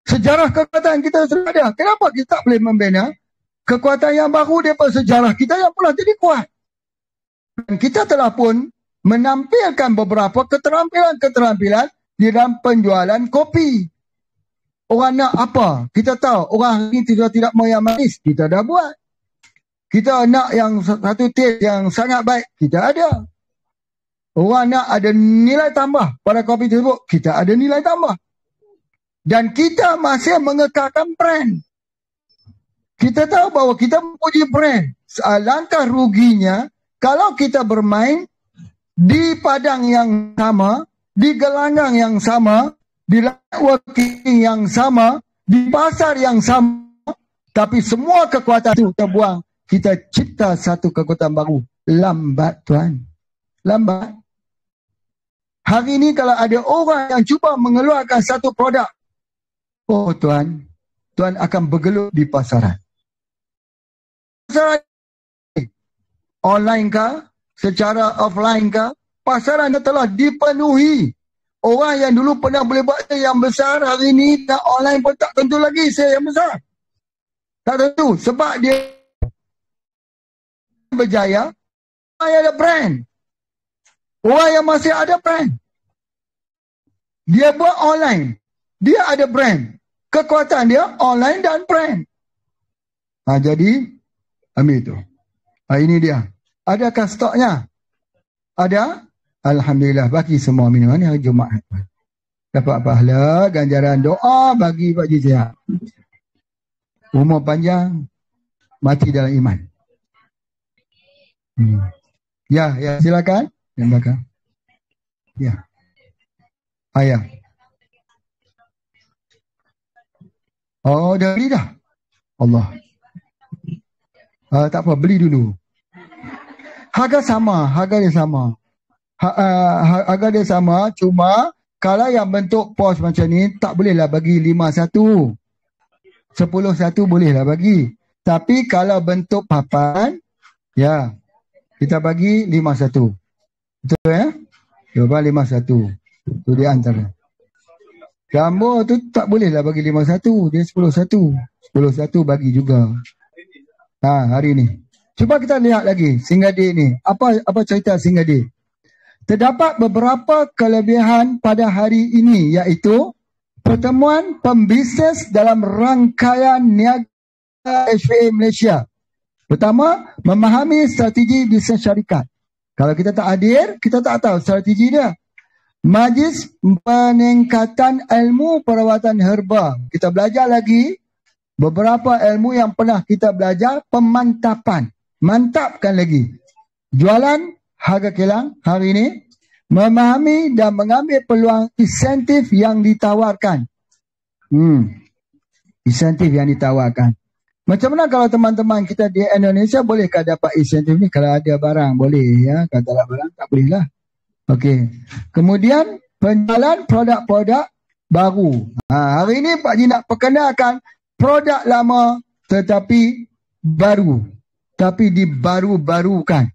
Sejarah kekuatan kita sudah ada. Kenapa kita tak boleh membina kekuatan yang baru daripada sejarah kita yang pernah jadi kuat? Dan kita telah pun menampilkan beberapa keterampilan-keterampilan di dalam penjualan kopi. Orang nak apa? Kita tahu. Orang ini tidak mau yang manis. Kita dah buat. Kita nak yang satu taste yang sangat baik. Kita ada. Orang nak ada nilai tambah pada kopi tersebut. Kita ada nilai tambah. Dan kita masih mengekalkan brand. Kita tahu bahawa kita mempunyai brand. Alangkah ruginya kalau kita bermain di padang yang sama, di gelanggang yang sama, di networking yang sama, di pasar yang sama, tapi semua kekuatan itu kita buang. Kita cipta satu kekuatan baru. Lambat, Tuan. Lambat. Hari ini kalau ada orang yang cuba mengeluarkan satu produk, oh Tuan, Tuan akan bergelut di pasaran. Pasaran online kah? Secara offline kah? Pasaran telah dipenuhi. Orang yang dulu pernah boleh buat yang besar, hari ini nak online pun tak tentu lagi saya yang besar. Tak tentu. Sebab dia berjaya, orang yang ada brand. Orang yang masih ada brand. Dia buat online. Dia ada brand. Kekuatan dia online dan brand. Jadi, ambil itu. Ini dia. Adakah stoknya? Ada? Alhamdulillah, bagi semua minuman hari Jumaat. Dapat pahala, ganjaran doa bagi Pak Haji sihat. Umur panjang, mati dalam iman. Ya, silakan. Yang belakang. Ya. Ayah. Oh, dah beli dah? Allah. Tak apa, beli dulu. Harga dia sama. Harga dia sama, cuma kalau yang bentuk pos macam ni tak bolehlah bagi 5-1. 10-1 bolehlah bagi. Tapi kalau bentuk papan, ya, kita bagi 5-1. Betul ya? Coba 5-1. Itu dia antara. Gambar tu tak bolehlah bagi 5-1. Dia 10-1. 10-1 bagi juga. Hari ni. Cuba kita lihat lagi Singgade ni. Apa cerita Singgade? Terdapat beberapa kelebihan pada hari ini, iaitu pertemuan pembisnes dalam rangkaian niaga HVA Malaysia. Pertama, memahami strategi bisnes syarikat. Kalau kita tak hadir, kita tak tahu strategi dia. Majlis peningkatan ilmu perawatan herba. Kita belajar lagi beberapa ilmu yang pernah kita belajar, pemantapan. Mantapkan lagi. Jualan harga kilang hari ini, memahami dan mengambil peluang insentif yang ditawarkan. Insentif yang ditawarkan. Macam mana kalau teman-teman kita di Indonesia bolehkah dapat insentif ni? Kalau ada barang boleh ya, kalau tak ada barang tak boleh lah. Okey. Kemudian penjualan produk-produk baru. Hari ini Pak Haji nak perkenalkan produk lama tetapi baru. Tapi dibaru-barukan.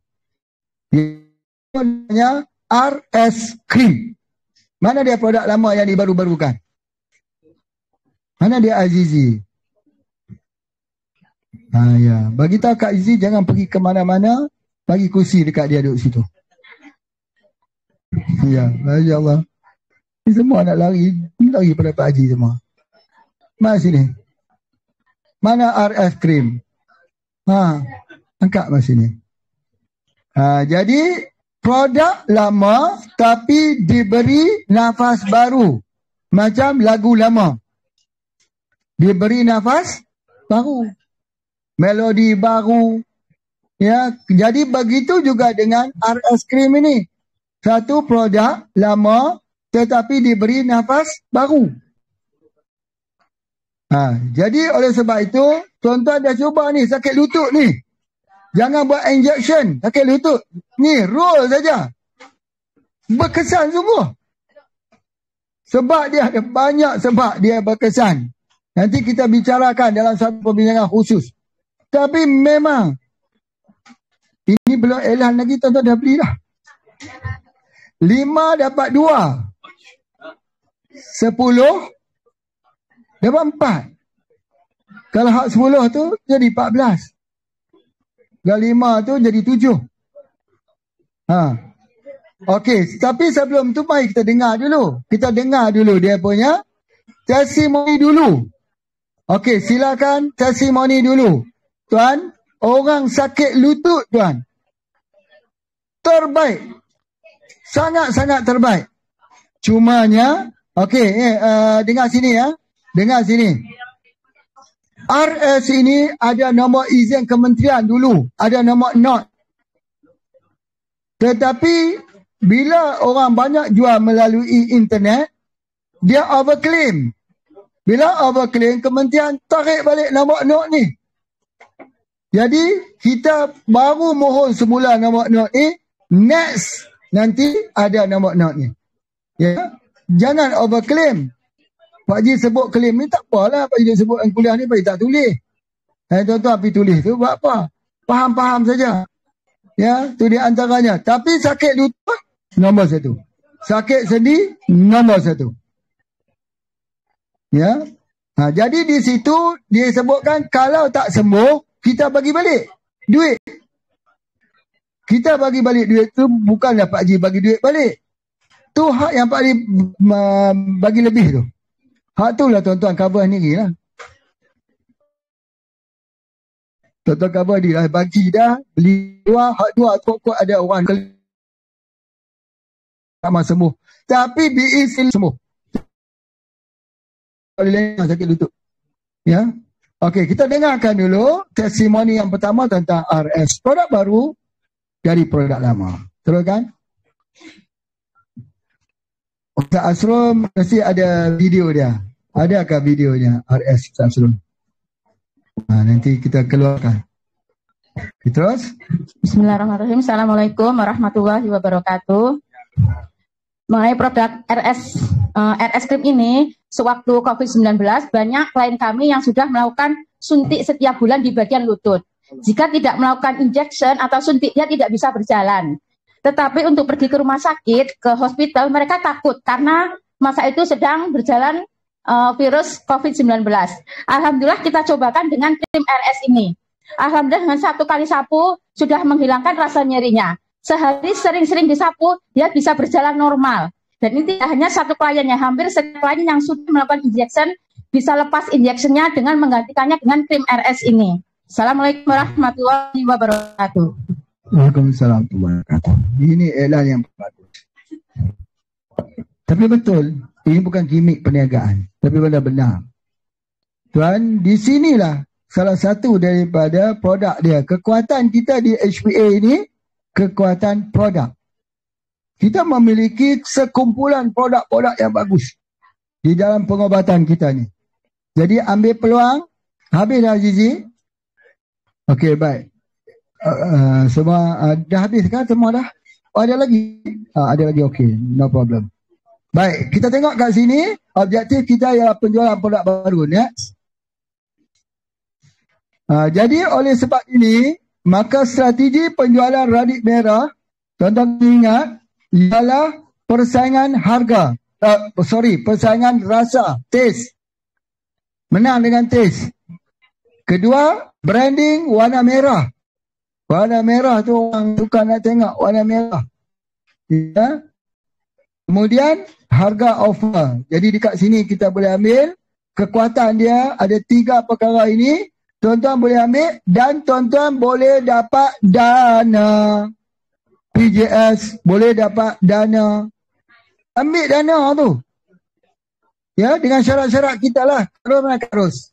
Namanya RS Cream. Mana dia produk lama yang dibaru-barukan? Mana dia Azizi? Ya. Bagi tahu Kak Azizi jangan pergi ke mana-mana. Bagi kursi dekat dia duduk situ. Ya, Masya Allah. Semua nak lari pada Pak Haji semua. Mana sini? Mana RS Cream? Angkat mas sini. Jadi produk lama tapi diberi nafas baru. Macam lagu lama. Diberi nafas baru. Melodi baru. Ya, jadi begitu juga dengan RS Cream ini. Satu produk lama tetapi diberi nafas baru. Jadi oleh sebab itu, tuan-tuan dah cuba ni sakit lutut ni. Jangan buat injection sakit lutut. Ni roll saja. Berkesan sungguh. Sebab dia ada banyak sebab dia berkesan. Nanti kita bicarakan dalam satu perbincangan khusus. Tapi memang ini belum elan lagi, tuan-tuan dah beli dah. 5 dapat 2. 10 dapat 4. Kalau hak 10 tu jadi 14. Kalau 5 tu jadi 7. Okey, tapi sebelum tu mari kita dengar dulu. Kita dengar dulu dia punya testimoni dulu. Okey, silakan testimoni dulu. Tuan, orang sakit lutut tuan. Terbaik. Sangat-sangat terbaik. Cumanya, okey, dengar sini ya. Dengar sini. RS ini ada nombor izin kementerian dulu. Ada nombor not. Tetapi bila orang banyak jual melalui internet, dia overclaim. Bila overclaim, kementerian tarik balik nombor not ni. Jadi kita baru mohon semula nombor not ni. Next nanti ada nombor not ni. Ya, jangan overclaim. Pak Haji sebut claim ni tak apalah. Pak Haji sebut kuliah ni Pak Haji tak tulis. Tuan-tuan pergi tulis tu buat apa? Faham-faham saja. Ya, tu di antaranya. Tapi sakit lutut nombor 1. Sakit sendi nombor 1. Ya. Jadi di situ dia sebutkan kalau tak sembuh kita bagi balik duit. Kita bagi balik duit tu bukanlah Pak Haji bagi duit balik. Tu hak yang Pak Haji bagi lebih tu. Hak tu lah tuan-tuan cover sendiri lah. Tuan-tuan cover dia lah. Bagi dah. Beli dua. Hak dua. Kuat-kuat ada orang sama sembuh. Tapi BE sembuh. Sakit lutut. Ya. Okey, kita dengarkan dulu testimoni yang pertama tentang RS. Produk baru dari produk lama. Teruskan. Ustaz Asrum mesti ada video dia. Adakah videonya RS Ustaz Asrum? Nanti kita keluarkan. Terus. Bismillahirrahmanirrahim. Assalamualaikum warahmatullahi wabarakatuh. Mengenai produk RS Cream ini, sewaktu COVID-19 banyak klien kami yang sudah melakukan suntik setiap bulan di bagian lutut. Jika tidak melakukan injection atau suntik, dia tidak bisa berjalan. Tetapi untuk pergi ke rumah sakit, ke hospital, mereka takut karena masa itu sedang berjalan virus COVID-19. Alhamdulillah kita cobakan dengan krim RS ini. Alhamdulillah dengan 1 kali sapu sudah menghilangkan rasa nyerinya. Sehari sering-sering disapu, dia bisa berjalan normal. Dan ini tidak hanya 1 kliennya, hampir setiap klien yang sudah melakukan injection bisa lepas injectionnya dengan menggantikannya dengan krim RS ini. Assalamualaikum warahmatullahi wabarakatuh. Waalaikumsalam warahmatullahi wabarakatuh. Ini elan yang bagus. Tapi betul, ini bukan gimmick perniagaan, tapi benar-benar. Tuan, di sinilah salah satu daripada produk dia. Kekuatan kita di HPA ini, kekuatan produk. Kita memiliki sekumpulan produk-produk yang bagus di dalam pengobatan kita ni. Jadi ambil peluang, habis dah Azizi? Okey, baik. Semua dah habis kan? Semua dah? Oh, ada lagi? Ada lagi, okey. No problem. Baik, kita tengok kat sini. Objektif kita ialah penjualan produk baru. Next. Jadi oleh sebab ini, maka strategi penjualan radik merah, tuan-tuan ingat, ialah persaingan harga. Persaingan rasa, taste. Menang dengan taste. Kedua, branding warna merah. Warna merah tu orang suka nak tengok warna merah. Ya. Kemudian harga offer. Jadi dekat sini kita boleh ambil kekuatan dia ada 3 perkara ini. Tuan-tuan boleh ambil dan tuan-tuan boleh dapat dana. PJS boleh dapat dana. Ambil dana tu. Ya, dengan syarat-syarat kita lah. Terus.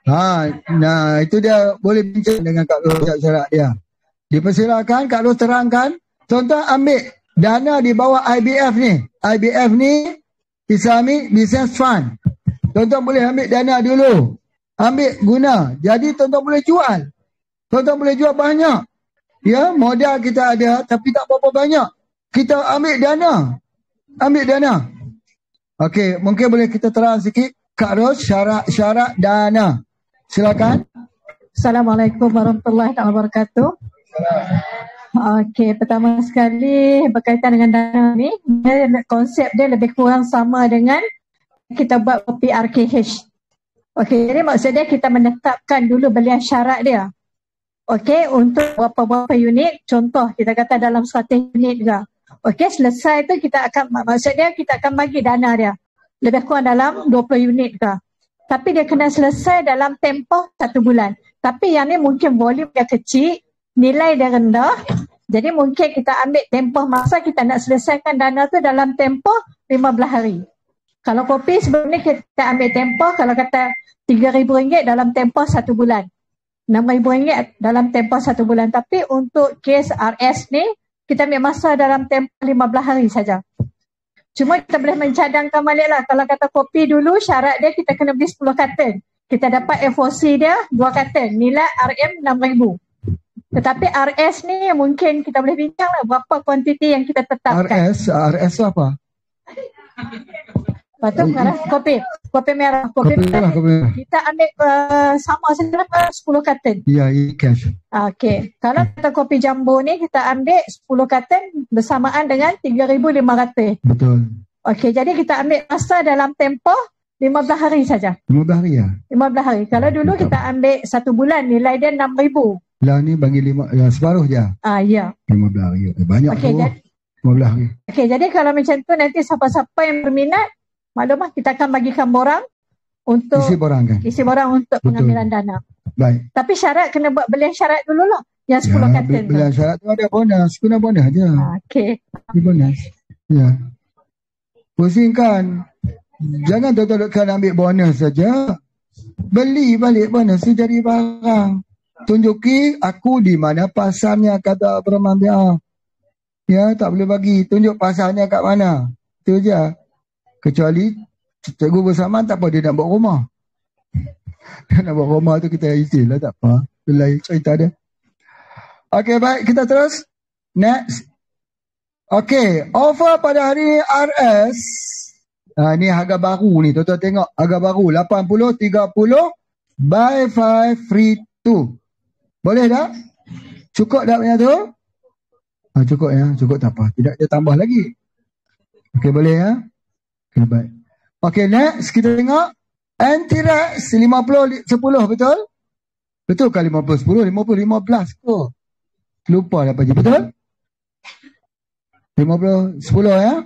Nah, itu dia boleh bincang dengan Kak Ros syarat dia. Dipersilakan Kak Ros terangkan. Tuan-tuan ambil dana di bawah IBF ni. IBF ni Islamic Business Fund. Tuan-tuan boleh ambil dana dulu. Ambil guna. Jadi tuan-tuan boleh jual. Tuan-tuan boleh jual banyak. Ya, modal kita ada tapi tak berapa banyak. Kita ambil dana. Ambil dana. Okey, mungkin boleh kita terang sikit Kak Ros syarat dana. Silakan. Assalamualaikum warahmatullahi wabarakatuh. Okey, pertama sekali berkaitan dengan dana ni, konsep dia lebih kurang sama dengan kita buat kopi RKH. Okey, jadi maksudnya kita menetapkan dulu belian syarat dia. Okey, untuk berapa unit, contoh kita kata dalam 100 unit juga. Okey, selesai tu kita akan, maksudnya kita akan bagi dana dia. Lebih kurang dalam 20 unit ke. Tapi dia kena selesai dalam tempoh 1 bulan. Tapi yang ni mungkin volume dia kecil, nilai dia rendah. Jadi mungkin kita ambil tempoh masa kita nak selesaikan dana tu dalam tempoh 15 hari. Kalau kopi sebelum ni kita ambil tempoh, kalau kata RM3,000 dalam tempoh 1 bulan. RM6,000 dalam tempoh 1 bulan. Tapi untuk kes RS ni, kita ambil masa dalam tempoh 15 hari saja. Cuma kita boleh mencadangkan balik lah. Kalau kata kopi dulu, syarat dia kita kena beli 10 karton. Kita dapat FOC dia 2 karton. Nilai RM RM6,000. Tetapi RS ni mungkin kita boleh bincang lah berapa kuantiti yang kita tetapkan. RS apa? Lepas tu kopi merah. Kopi merah. Kita ambil sama saja 10 karton. Ya, cash. Okey. Kalau kita kopi jumbo ni kita ambil 10 karton bersamaan dengan 3,500. Betul. Okey, jadi kita ambil masa dalam tempoh 15 hari saja. 15 hari ya? 15 hari. Kalau dulu kita ambil 1 bulan, nilai dia RM6,000. Lah ni bagi 5, ya, separuh je. Ya. 15 hari. Banyak tu. 15 hari. Okey, jadi kalau macam tu nanti siapa-siapa yang berminat, maklumlah kita akan bagikan borang untuk isi borang kan? Isi borang untuk pengambilan dana. Baik. Tapi syarat kena buat belian syarat dululah. Yang 10 karton tu. Belian syarat tu ada bonus. Guna bonus je. Okey. Di bonus. Ya. Pusingkan. Jangan tuan-tuan ambil bonus saja. Beli balik bonus tu jadi barang. Tunjuki aku di mana pasarnya, kata Abdurrahman Biar. Ya, tak boleh bagi. Tunjuk pasarnya kat mana. Itu je. Kecuali cikgu bersama tak apa, dia nak buat rumah. Dia nak buat rumah tu kita isi lah, tak apa. Itu lain cerita dia. Okey, baik, kita terus. Next. Okey, offer pada hari ini RS. Ni harga baru ni, tuan-tuan tengok. Harga baru 80, 30, buy 5, free 2. Boleh tak? Cukup tak punya tu? Cukup ya, cukup tak apa. Tidak dia tambah lagi. Okey, boleh ya? Okay, baik. Okay, next kita tengok Anti-Rex 50 10, betul? Betul kan 50 10? 50 15 ke? Lupa dah Pak Haji, betul? 50 10 ya?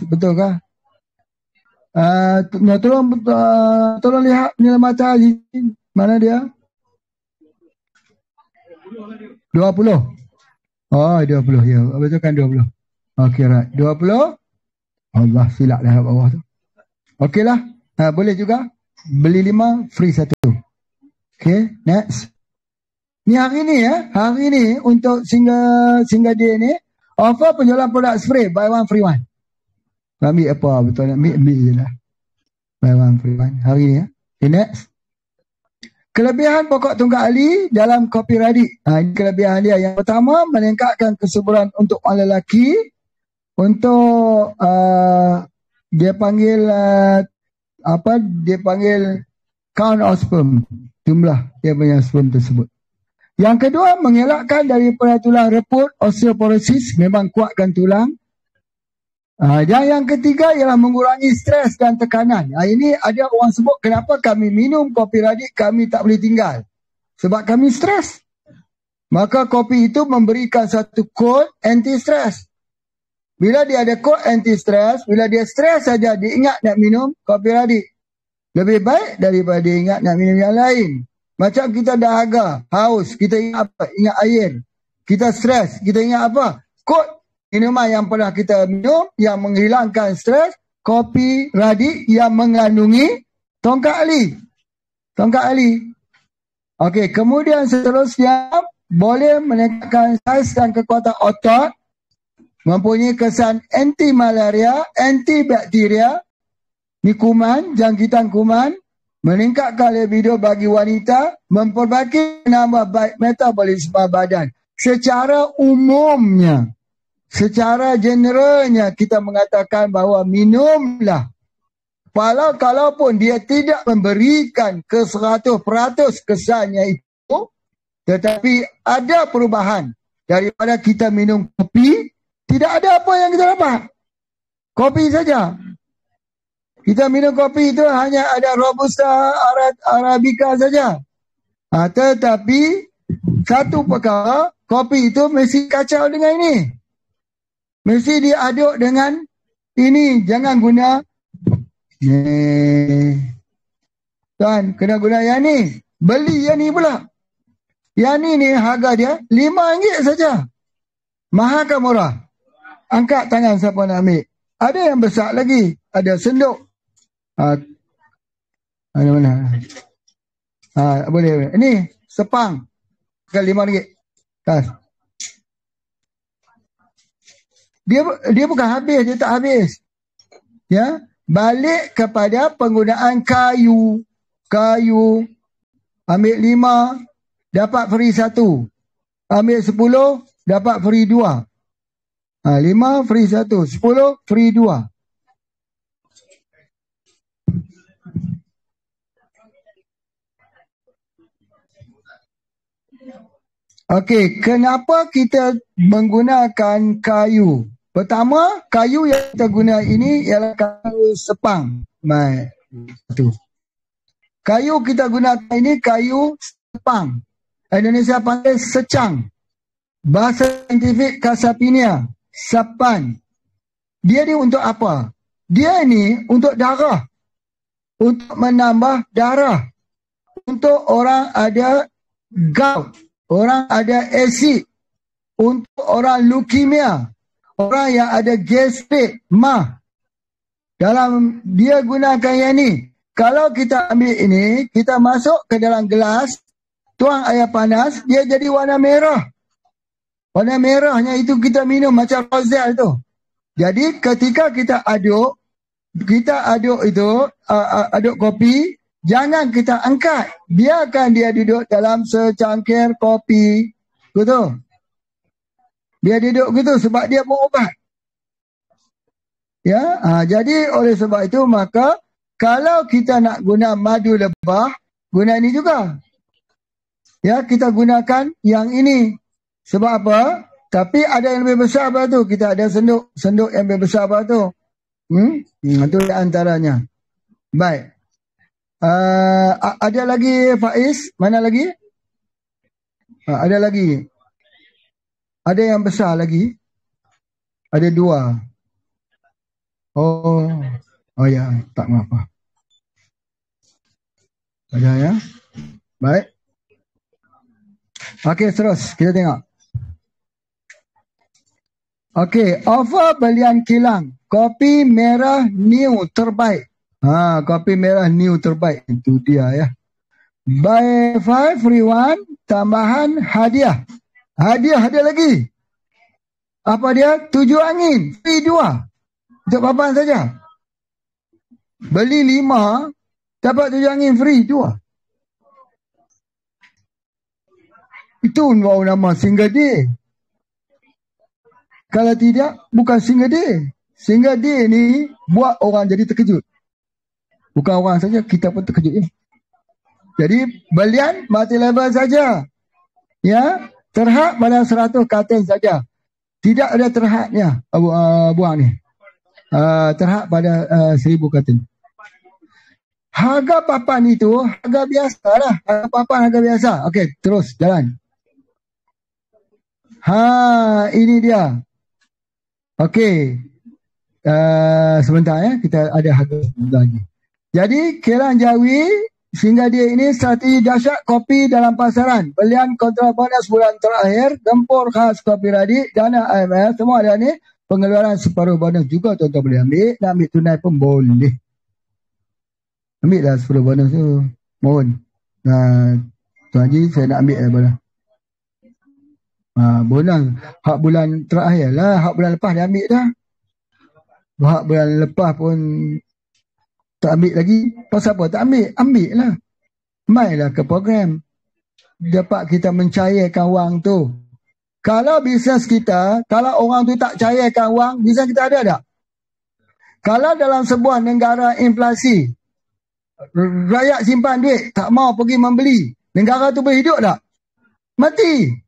Betul kah? Tolong lihat nilai mata Haji. Mana dia? 20. Oh, 20 ya. Betul kan 20. Okey, right. 20. Allah, silap dah bawah tu. Okeylah. Boleh juga. Beli 5, free 1. Okey, next. Ni hari ni ya. Hari ni untuk single day ni. Offer penjualan produk spray. Buy one, free one. Ambil apa? Betul nak ambil je lah. Buy one, free one. Hari ni ya. Okay, next. Kelebihan pokok tunggal ali dalam kopi radik. Ini kelebihan dia. Yang pertama, meningkatkan kesuburan untuk orang lelaki. Untuk dia panggil dia panggil count of sperm, jumlah dia punya sperm tersebut. Yang kedua, mengelakkan daripada tulang reput, osteoporosis, memang kuatkan tulang. Dan yang ketiga ialah mengurangi stres dan tekanan. Ini ada orang sebut kenapa kami minum kopi radik kami tak boleh tinggal. Sebab kami stres. Maka kopi itu memberikan satu kod anti-stres. Bila dia ada kod anti-stress, bila dia stres saja dia ingat nak minum kopi Radik. Lebih baik daripada dia ingat nak minum yang lain. Macam kita dahaga, haus, kita ingat apa? Ingat air. Kita stres, kita ingat apa? Kod minuman yang pernah kita minum yang menghilangkan stres, kopi Radik yang mengandungi tongkat ali. Tongkat ali. Okey, kemudian seterusnya boleh meningkatkan saiz dan kekuatan otot, mempunyai kesan anti-malaria, antibakteria, ni kuman, jangkitan kuman, meningkatkan libido bagi wanita, memperbaiki menambah baik metabolisme badan. Secara umumnya, secara generalnya kita mengatakan bahawa minumlah. Kalaupun dia tidak memberikan ke 100% kesannya itu, tetapi ada perubahan daripada kita minum kopi. Tidak ada apa yang kita dapat. Kopi saja. Kita minum kopi itu hanya ada Robusta, Arabica saja. Tetapi satu perkara, kopi itu mesti kacau dengan ini. Mesti diaduk dengan ini. Jangan guna tuan, kena guna yang ni. Beli yang ni pula. Yang ni harga dia RM5 saja. Mahal ke murah? Angkat tangan siapa nak ambil. Ada yang besar lagi. Ada senduk. Mana? Boleh. Ini sepang. RM5. Tas. Dia bukan habis. Dia tak habis. Ya. Balik kepada penggunaan kayu. Ambil 5. Dapat free 1. Ambil 10. Dapat free 2. 5 free 1, 10 free 2. Okey, kenapa kita menggunakan kayu? Pertama, kayu yang kita guna ini ialah kayu sepang. Kayu kita gunakan ini kayu sepang. Indonesia panggil secang. Bahasa saintifik Cassapina. Sapan. Dia ni untuk apa? Dia ni untuk darah. Untuk menambah darah. Untuk orang ada gout. Orang ada asid. Untuk orang leukemia. Orang yang ada gastrik, mah. Dalam dia gunakan yang ni. Kalau kita ambil ini, kita masuk ke dalam gelas, tuang air panas, dia jadi warna merah. Warna merahnya itu kita minum macam Roselle tu. Jadi ketika kita aduk itu, aduk kopi, jangan kita angkat. Biarkan dia duduk dalam secangkir kopi. Betul? Dia duduk gitu sebab dia berubat. Ya, jadi oleh sebab itu maka kalau kita nak guna madu lebah, guna ini juga. Ya, kita gunakan yang ini. Sebab apa? Tapi ada yang lebih besar apa tu? Kita ada senduk yang lebih besar apa tu? Itu di antaranya. Baik. Ada lagi Faiz? Mana lagi? Ada lagi. Ada yang besar lagi. Ada 2. Oh ya, tak mengapa. Ada ya. Baik. Okey, terus kita tengok. Okey, offer belian kilang. Kopi merah new terbaik. Kopi merah new terbaik. Itu dia ya. Buy 5 free 1, tambahan hadiah. Hadiah ada lagi. Apa dia? 7 angin, free 2. Untuk papan saja. Beli 5, dapat 7 angin free 2. Itu baru nama single day. Kalau tidak, bukan single day. Single day ni buat orang jadi terkejut. Bukan orang saja, kita pun terkejut. Jadi, belian multi level saja. Ya, terhad pada 100 karton saja. Tidak ada terhadnya buang ni. Terhad pada 1000 karton. Harga papan itu, harga biasa lah. Harga papan harga biasa. Okey, terus jalan. Ini dia. Okey. Sebentar ya, kita ada harga lagi. Jadi Kelang Jawi sehingga dia ini strategi dahsyat kopi dalam pasaran. Belian kontra bonus bulan terakhir, gempur khas kopi Radik, dana IMF, semua ada ni. Pengeluaran separuh bonus juga tuan-tuan boleh ambil. Nak ambil tunai pun boleh. Ambil dah separuh bonus tu. Mohon. Tuan Haji saya nak ambil bonus. Bonus hak bulan terakhir lah. Hak bulan lepas dia ambil dah. Hak bulan lepas pun tak ambil lagi. Pasal apa tak ambil? Ambil lah. Mainlah ke program. Dapat kita mencairkan wang tu. Kalau bisnes kita, kalau orang tu tak cairkan wang, bisnes kita ada tak? Kalau dalam sebuah negara inflasi, rakyat simpan duit, tak mau pergi membeli, negara tu boleh hidup tak? Mati.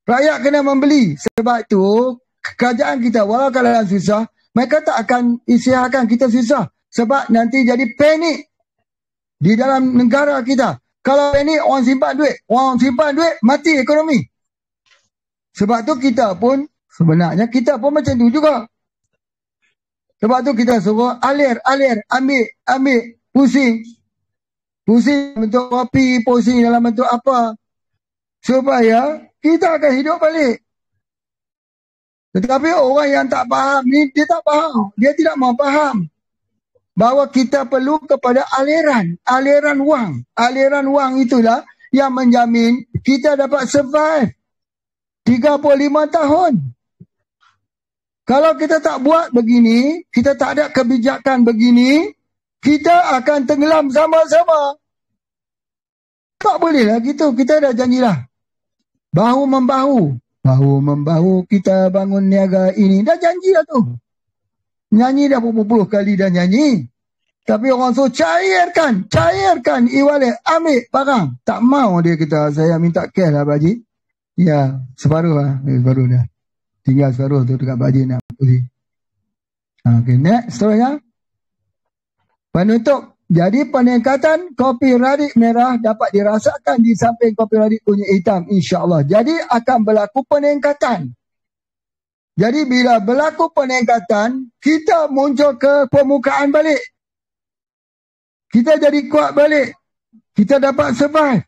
Rakyat kena membeli. Sebab tu, kerajaan kita, walau kalau susah, mereka tak akan isytiharkan kita susah. Sebab nanti jadi panik di dalam negara kita. Kalau panik, orang simpan duit, mati ekonomi. Sebab tu kita pun, sebenarnya kita pun macam tu juga. Sebab tu kita suruh alir, ambil, pusing. Pusing bentuk kopi, pusing dalam bentuk apa. Supaya kita akan hidup balik. Tetapi orang yang tak faham ni, dia tak faham. Dia tidak mahu faham. Bahawa kita perlu kepada aliran wang. Aliran wang itulah yang menjamin kita dapat survive 35 tahun. Kalau kita tak buat begini, kita tak ada kebijakan begini, kita akan tenggelam sama-sama. Tak bolehlah gitu. Kita dah janjilah. Bahu-membahu kita bangun niaga ini. Dah janjilah tu. Nyanyi dah berpuluh kali dah nyanyi. Tapi orang suruh cairkan e-wallet, ambil barang. Tak mau dia kata, saya minta cash lah Pak Haji. Ya, separuh dah. Tinggal separuh tu dekat Pak Haji nak beli. Okay, next seterusnya. Penutup. Jadi peningkatan kopi Radik merah dapat dirasakan di samping kopi Radik kunyit hitam, insya-Allah. Jadi akan berlaku peningkatan. Jadi bila berlaku peningkatan, kita muncul ke permukaan balik. Kita jadi kuat balik. Kita dapat survive.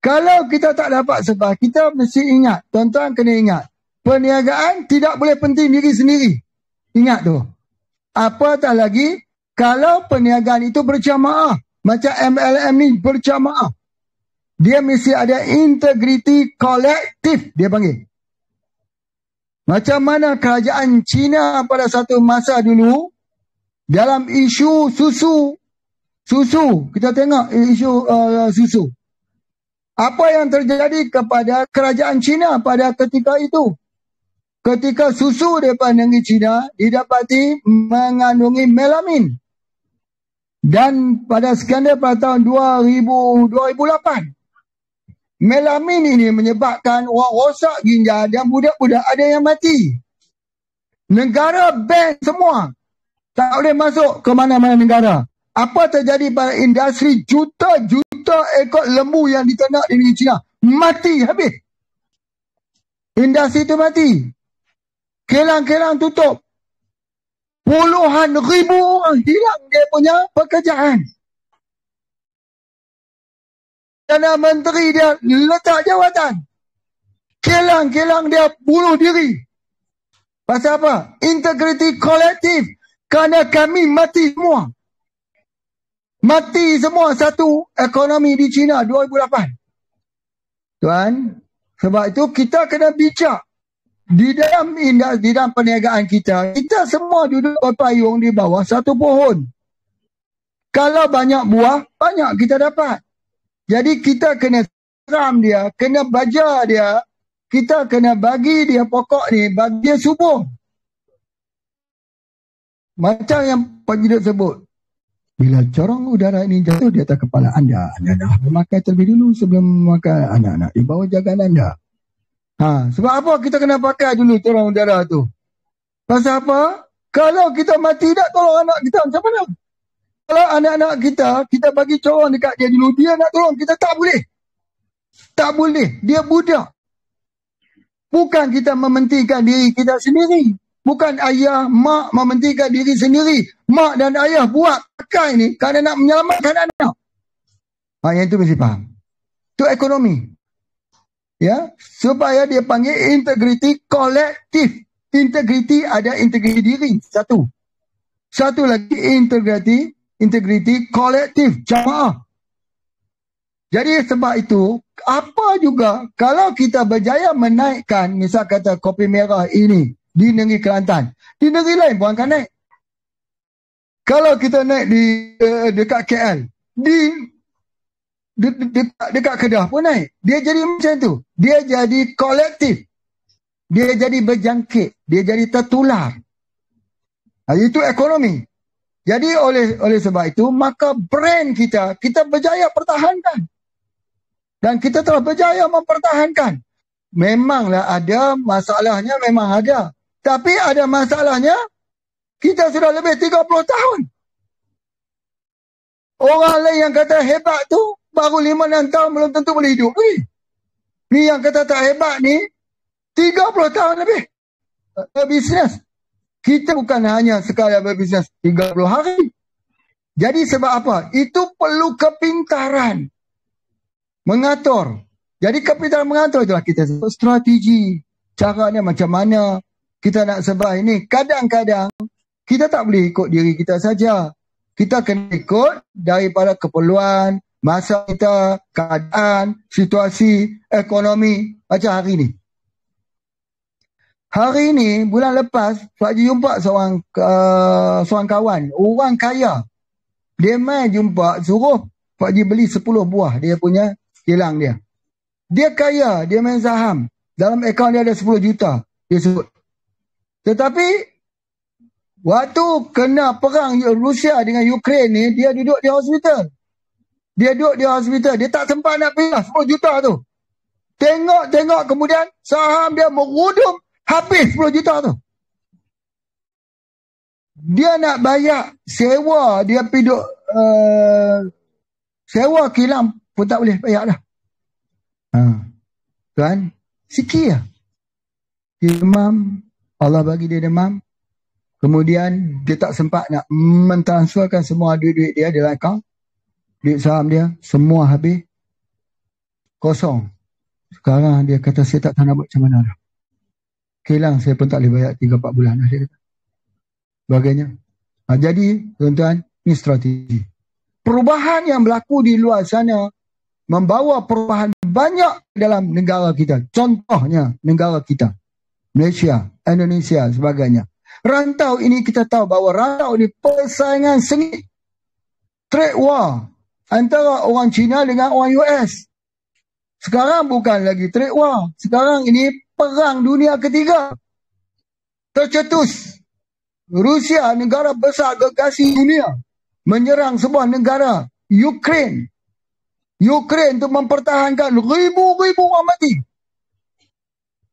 Kalau kita tak dapat survive, kita mesti ingat, tuan-tuan kena ingat, perniagaan tidak boleh penting diri sendiri. Ingat tu. Apatah lagi, kalau perniagaan itu berjamaah, macam MLM ni berjamaah, dia mesti ada integriti kolektif, dia panggil. Macam mana kerajaan China pada satu masa dulu, dalam isu susu, kita tengok isu susu. Apa yang terjadi kepada kerajaan China pada ketika itu? Ketika susu daripada negeri China didapati mengandungi melamin. Dan pada skandal pada tahun 2008, melamin ini menyebabkan orang rosak ginjal dan budak-budak ada yang mati. Negara ban semua. Tak boleh masuk ke mana-mana negara. Apa terjadi pada industri juta-juta ekor lembu yang diternak di negeri China? Mati habis. Industri itu mati. Kelang-kelang tutup. Puluhan ribu orang hilang dia punya pekerjaan. Perdana Menteri dia letak jawatan. Kelang-kelang dia bunuh diri. Pasal apa? Integriti kolektif. Kerana kami mati semua. Mati semua satu ekonomi di China 2008. Tuan, sebab itu kita kena bijak. Di dalam perniagaan kita semua duduk berpayung di bawah satu pohon. Kalau banyak buah, banyak kita dapat. Jadi kita kena seram dia, kena baja dia, kita kena bagi dia pokok ni, bagi dia subur. Macam yang Pak Jidut sebut. Bila corong udara ini jatuh di atas kepala anda dah memakai terlebih dulu sebelum memakai anak-anak di bawah jagaan anda. Sebab apa kita kena pakai dulu corong udara tu? Pasal apa? Kalau kita mati tak tolong anak kita macam mana? Kalau anak-anak kita bagi corong dekat dia dulu, dia nak tolong kita tak boleh. Tak boleh. Dia budak. Bukan kita mementingkan diri kita sendiri. Bukan ayah, mak mementingkan diri sendiri. Mak dan ayah buat pakai ni kerana nak menyelamatkan anak. Yang itu mesti faham. Itu ekonomi. Ya, supaya dia panggil integriti kolektif. Integriti ada integriti diri. Satu lagi integriti kolektif, jamaah. Jadi sebab itu, apa juga kalau kita berjaya menaikkan, misal kata kopi merah ini di negeri Kelantan, di negeri lain pun akan naik. Kalau kita naik di dekat KL, dekat Kedah pun naik. Dia jadi macam tu. Dia jadi kolektif. Dia jadi berjangkit. Dia jadi tertular. Itu ekonomi. Jadi oleh sebab itu, maka brand kita berjaya pertahankan. Dan kita telah berjaya mempertahankan. Memanglah ada masalahnya, memang ada. Tapi ada masalahnya, kita sudah lebih 30 tahun. Orang lain yang kata hebat tu, baru 5-6 tahun belum tentu boleh hidup. Ni yang kata tak hebat ni, 30 tahun lebih berbisnes. Kita bukan hanya sekadar berbisnes 30 hari. Jadi sebab apa? Itu perlu kepintaran. Mengatur. Jadi kepintaran mengatur itulah kita sebut strategi. Caranya macam mana kita nak survive ini. Kadang-kadang kita tak boleh ikut diri kita saja. Kita kena ikut daripada keperluan, masa kita, keadaan, situasi, ekonomi. Macam hari ni. Hari ni, bulan lepas, Pak Haji jumpa seorang kawan, orang kaya. Dia main jumpa, suruh Pak Haji beli 10 buah dia punya kilang dia. Dia kaya, dia main saham. Dalam akaun dia ada 10 juta, dia sebut. Tetapi, waktu kena perang Rusia dengan Ukraine ni, dia duduk di hospital. Dia tak sempat nak pindah 10 juta tu. Tengok kemudian, saham dia merudum. Habis 10 juta tu. Dia nak bayar sewa, dia pergi sewa kilang pun tak boleh bayar dah. Tuan, sikit lah. Demam, Allah bagi dia demam. Kemudian dia tak sempat nak mentransferkan semua duit-duit dia dalam akaun. Duit saham dia, semua habis. Kosong. Sekarang dia kata, saya tak tahu nak buat macam mana dah. Kilang saya pun tak boleh bayar 3-4 bulan lah, dia kata. Bagainya. Jadi, tuan-tuan, ini strategi. Perubahan yang berlaku di luar sana membawa perubahan banyak dalam negara kita. Contohnya, negara kita. Malaysia, Indonesia, sebagainya. Rantau ini kita tahu bahawa rantau ini persaingan sengit. Trade war antara orang Cina dengan orang US. Sekarang bukan lagi trade war. Sekarang ini Perang Dunia Ketiga. Tercetus. Rusia, negara besar gegasi dunia, menyerang sebuah negara, Ukraine. Ukraine untuk mempertahankan ribu-ribu orang mati.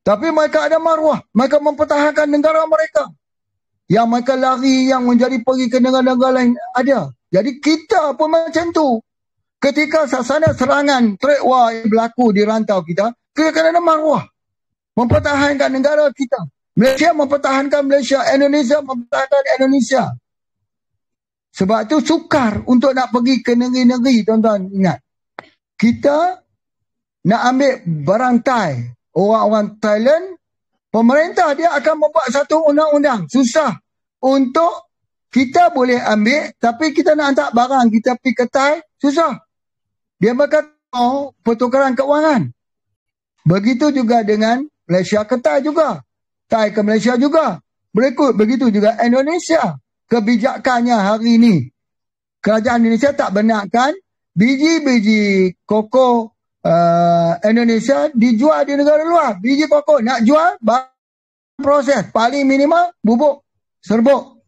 Tapi mereka ada maruah. Mereka mempertahankan negara mereka. Yang mereka lari, yang pergi ke negara-negara lain, ada. Jadi kita pun macam tu. Ketika sasana serangan trade war yang berlaku di rantau kita kena ada maruah. Mempertahankan negara kita. Malaysia mempertahankan Malaysia. Indonesia mempertahankan Indonesia. Sebab itu sukar untuk nak pergi ke negeri-negeri, tuan-tuan. Ingat. Kita nak ambil berantai orang-orang Thailand. Pemerintah dia akan membuat satu undang-undang. Susah. Untuk kita boleh ambil, tapi kita nak hantar barang, kita pergi ke Thai, susah. Dia berkata, pertukaran keuangan. Begitu juga dengan Malaysia ke Thai juga. Thai ke Malaysia juga. Begitu juga Indonesia. Kebijakannya hari ini. Kerajaan Indonesia tak benarkan biji-biji koko Indonesia dijual di negara luar. Biji koko nak jual, proses. Paling minimal, bubuk, serbuk.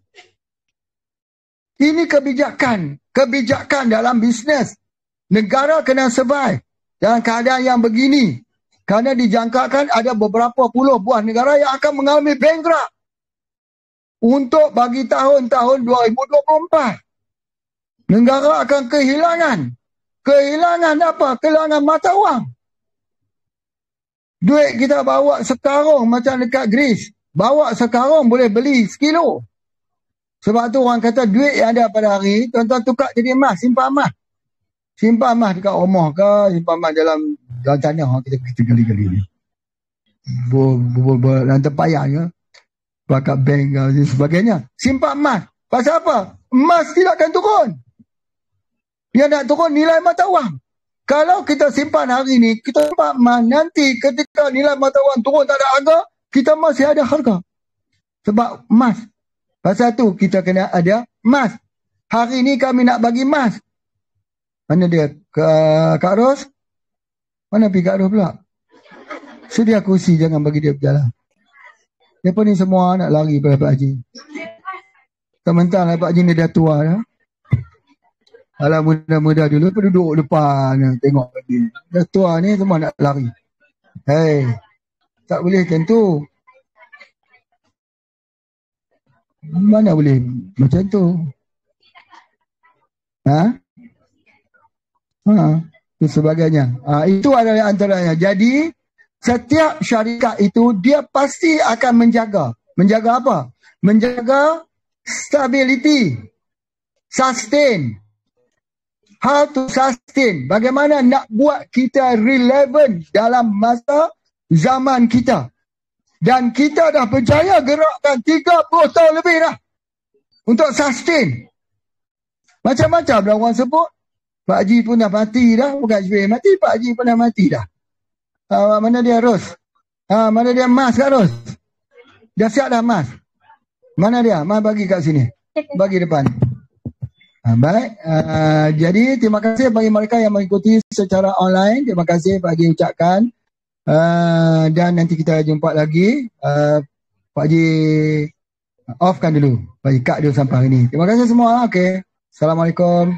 Ini kebijakan. Kebijakan dalam bisnes. Negara kena survive dalam keadaan yang begini. Kerana dijangkakan ada beberapa puluh buah negara yang akan mengalami bankrupt untuk bagi tahun-tahun 2024. Negara akan kehilangan. Kehilangan apa? Kehilangan mata wang. Duit kita bawa sekarung macam dekat Greece. Bawa sekarung boleh beli sekilo. Sebab tu orang kata duit yang ada pada hari, tuan-tuan tukar jadi emas, simpan emas. Simpan emas dekat rumah ke, simpan emas dalam tanah kita gali-gali ni. Dalam tempayan ke, pakai bank ke, dan sebagainya. Simpan emas. Pasal apa? Emas tidak akan turun. Yang nak turun nilai mata wang. Kalau kita simpan hari ni, kita simpan emas, nanti ketika nilai mata wang turun tak ada harga, kita masih ada harga. Sebab emas. Pasal tu kita kena ada emas. Hari ni kami nak bagi emas. Mana dia? Kak Ros? Mana pergi Kak Ros pula? Sedia kursi, jangan bagi dia berjalan. Mereka ni semua nak lari pada Pak Haji. Mentang lah Pak Haji ni dah tua dah. Alah muda-muda dulu pun duduk depan tengok dia. Dah tua ni semua nak lari. Hei, tak boleh macam tu. Mana boleh macam tu? Dan sebagainya. Itu adalah antaranya. Jadi setiap syarikat itu dia pasti akan menjaga. Menjaga apa? Menjaga stability. Sustain. How to sustain. Bagaimana nak buat kita relevant dalam masa zaman kita. Dan kita dah berjaya gerakkan 30 tahun lebih dah. Untuk sustain. Macam-macam dah orang sebut. Pak Haji pun dah mati dah. Bukan SBM mati, Pak Haji pun dah mati dah. Mana dia Ros? Mana dia Mas kat Ros? Dah siap dah Mas? Mana dia? Mas bagi kat sini. Bagi depan. Baik. Jadi terima kasih bagi mereka yang mengikuti secara online. Terima kasih Pak Haji ucapkan. Dan nanti kita jumpa lagi. Pak Haji offkan dulu. Pak Haji cut dulu sampai hari ni. Terima kasih semua. Okay. Assalamualaikum.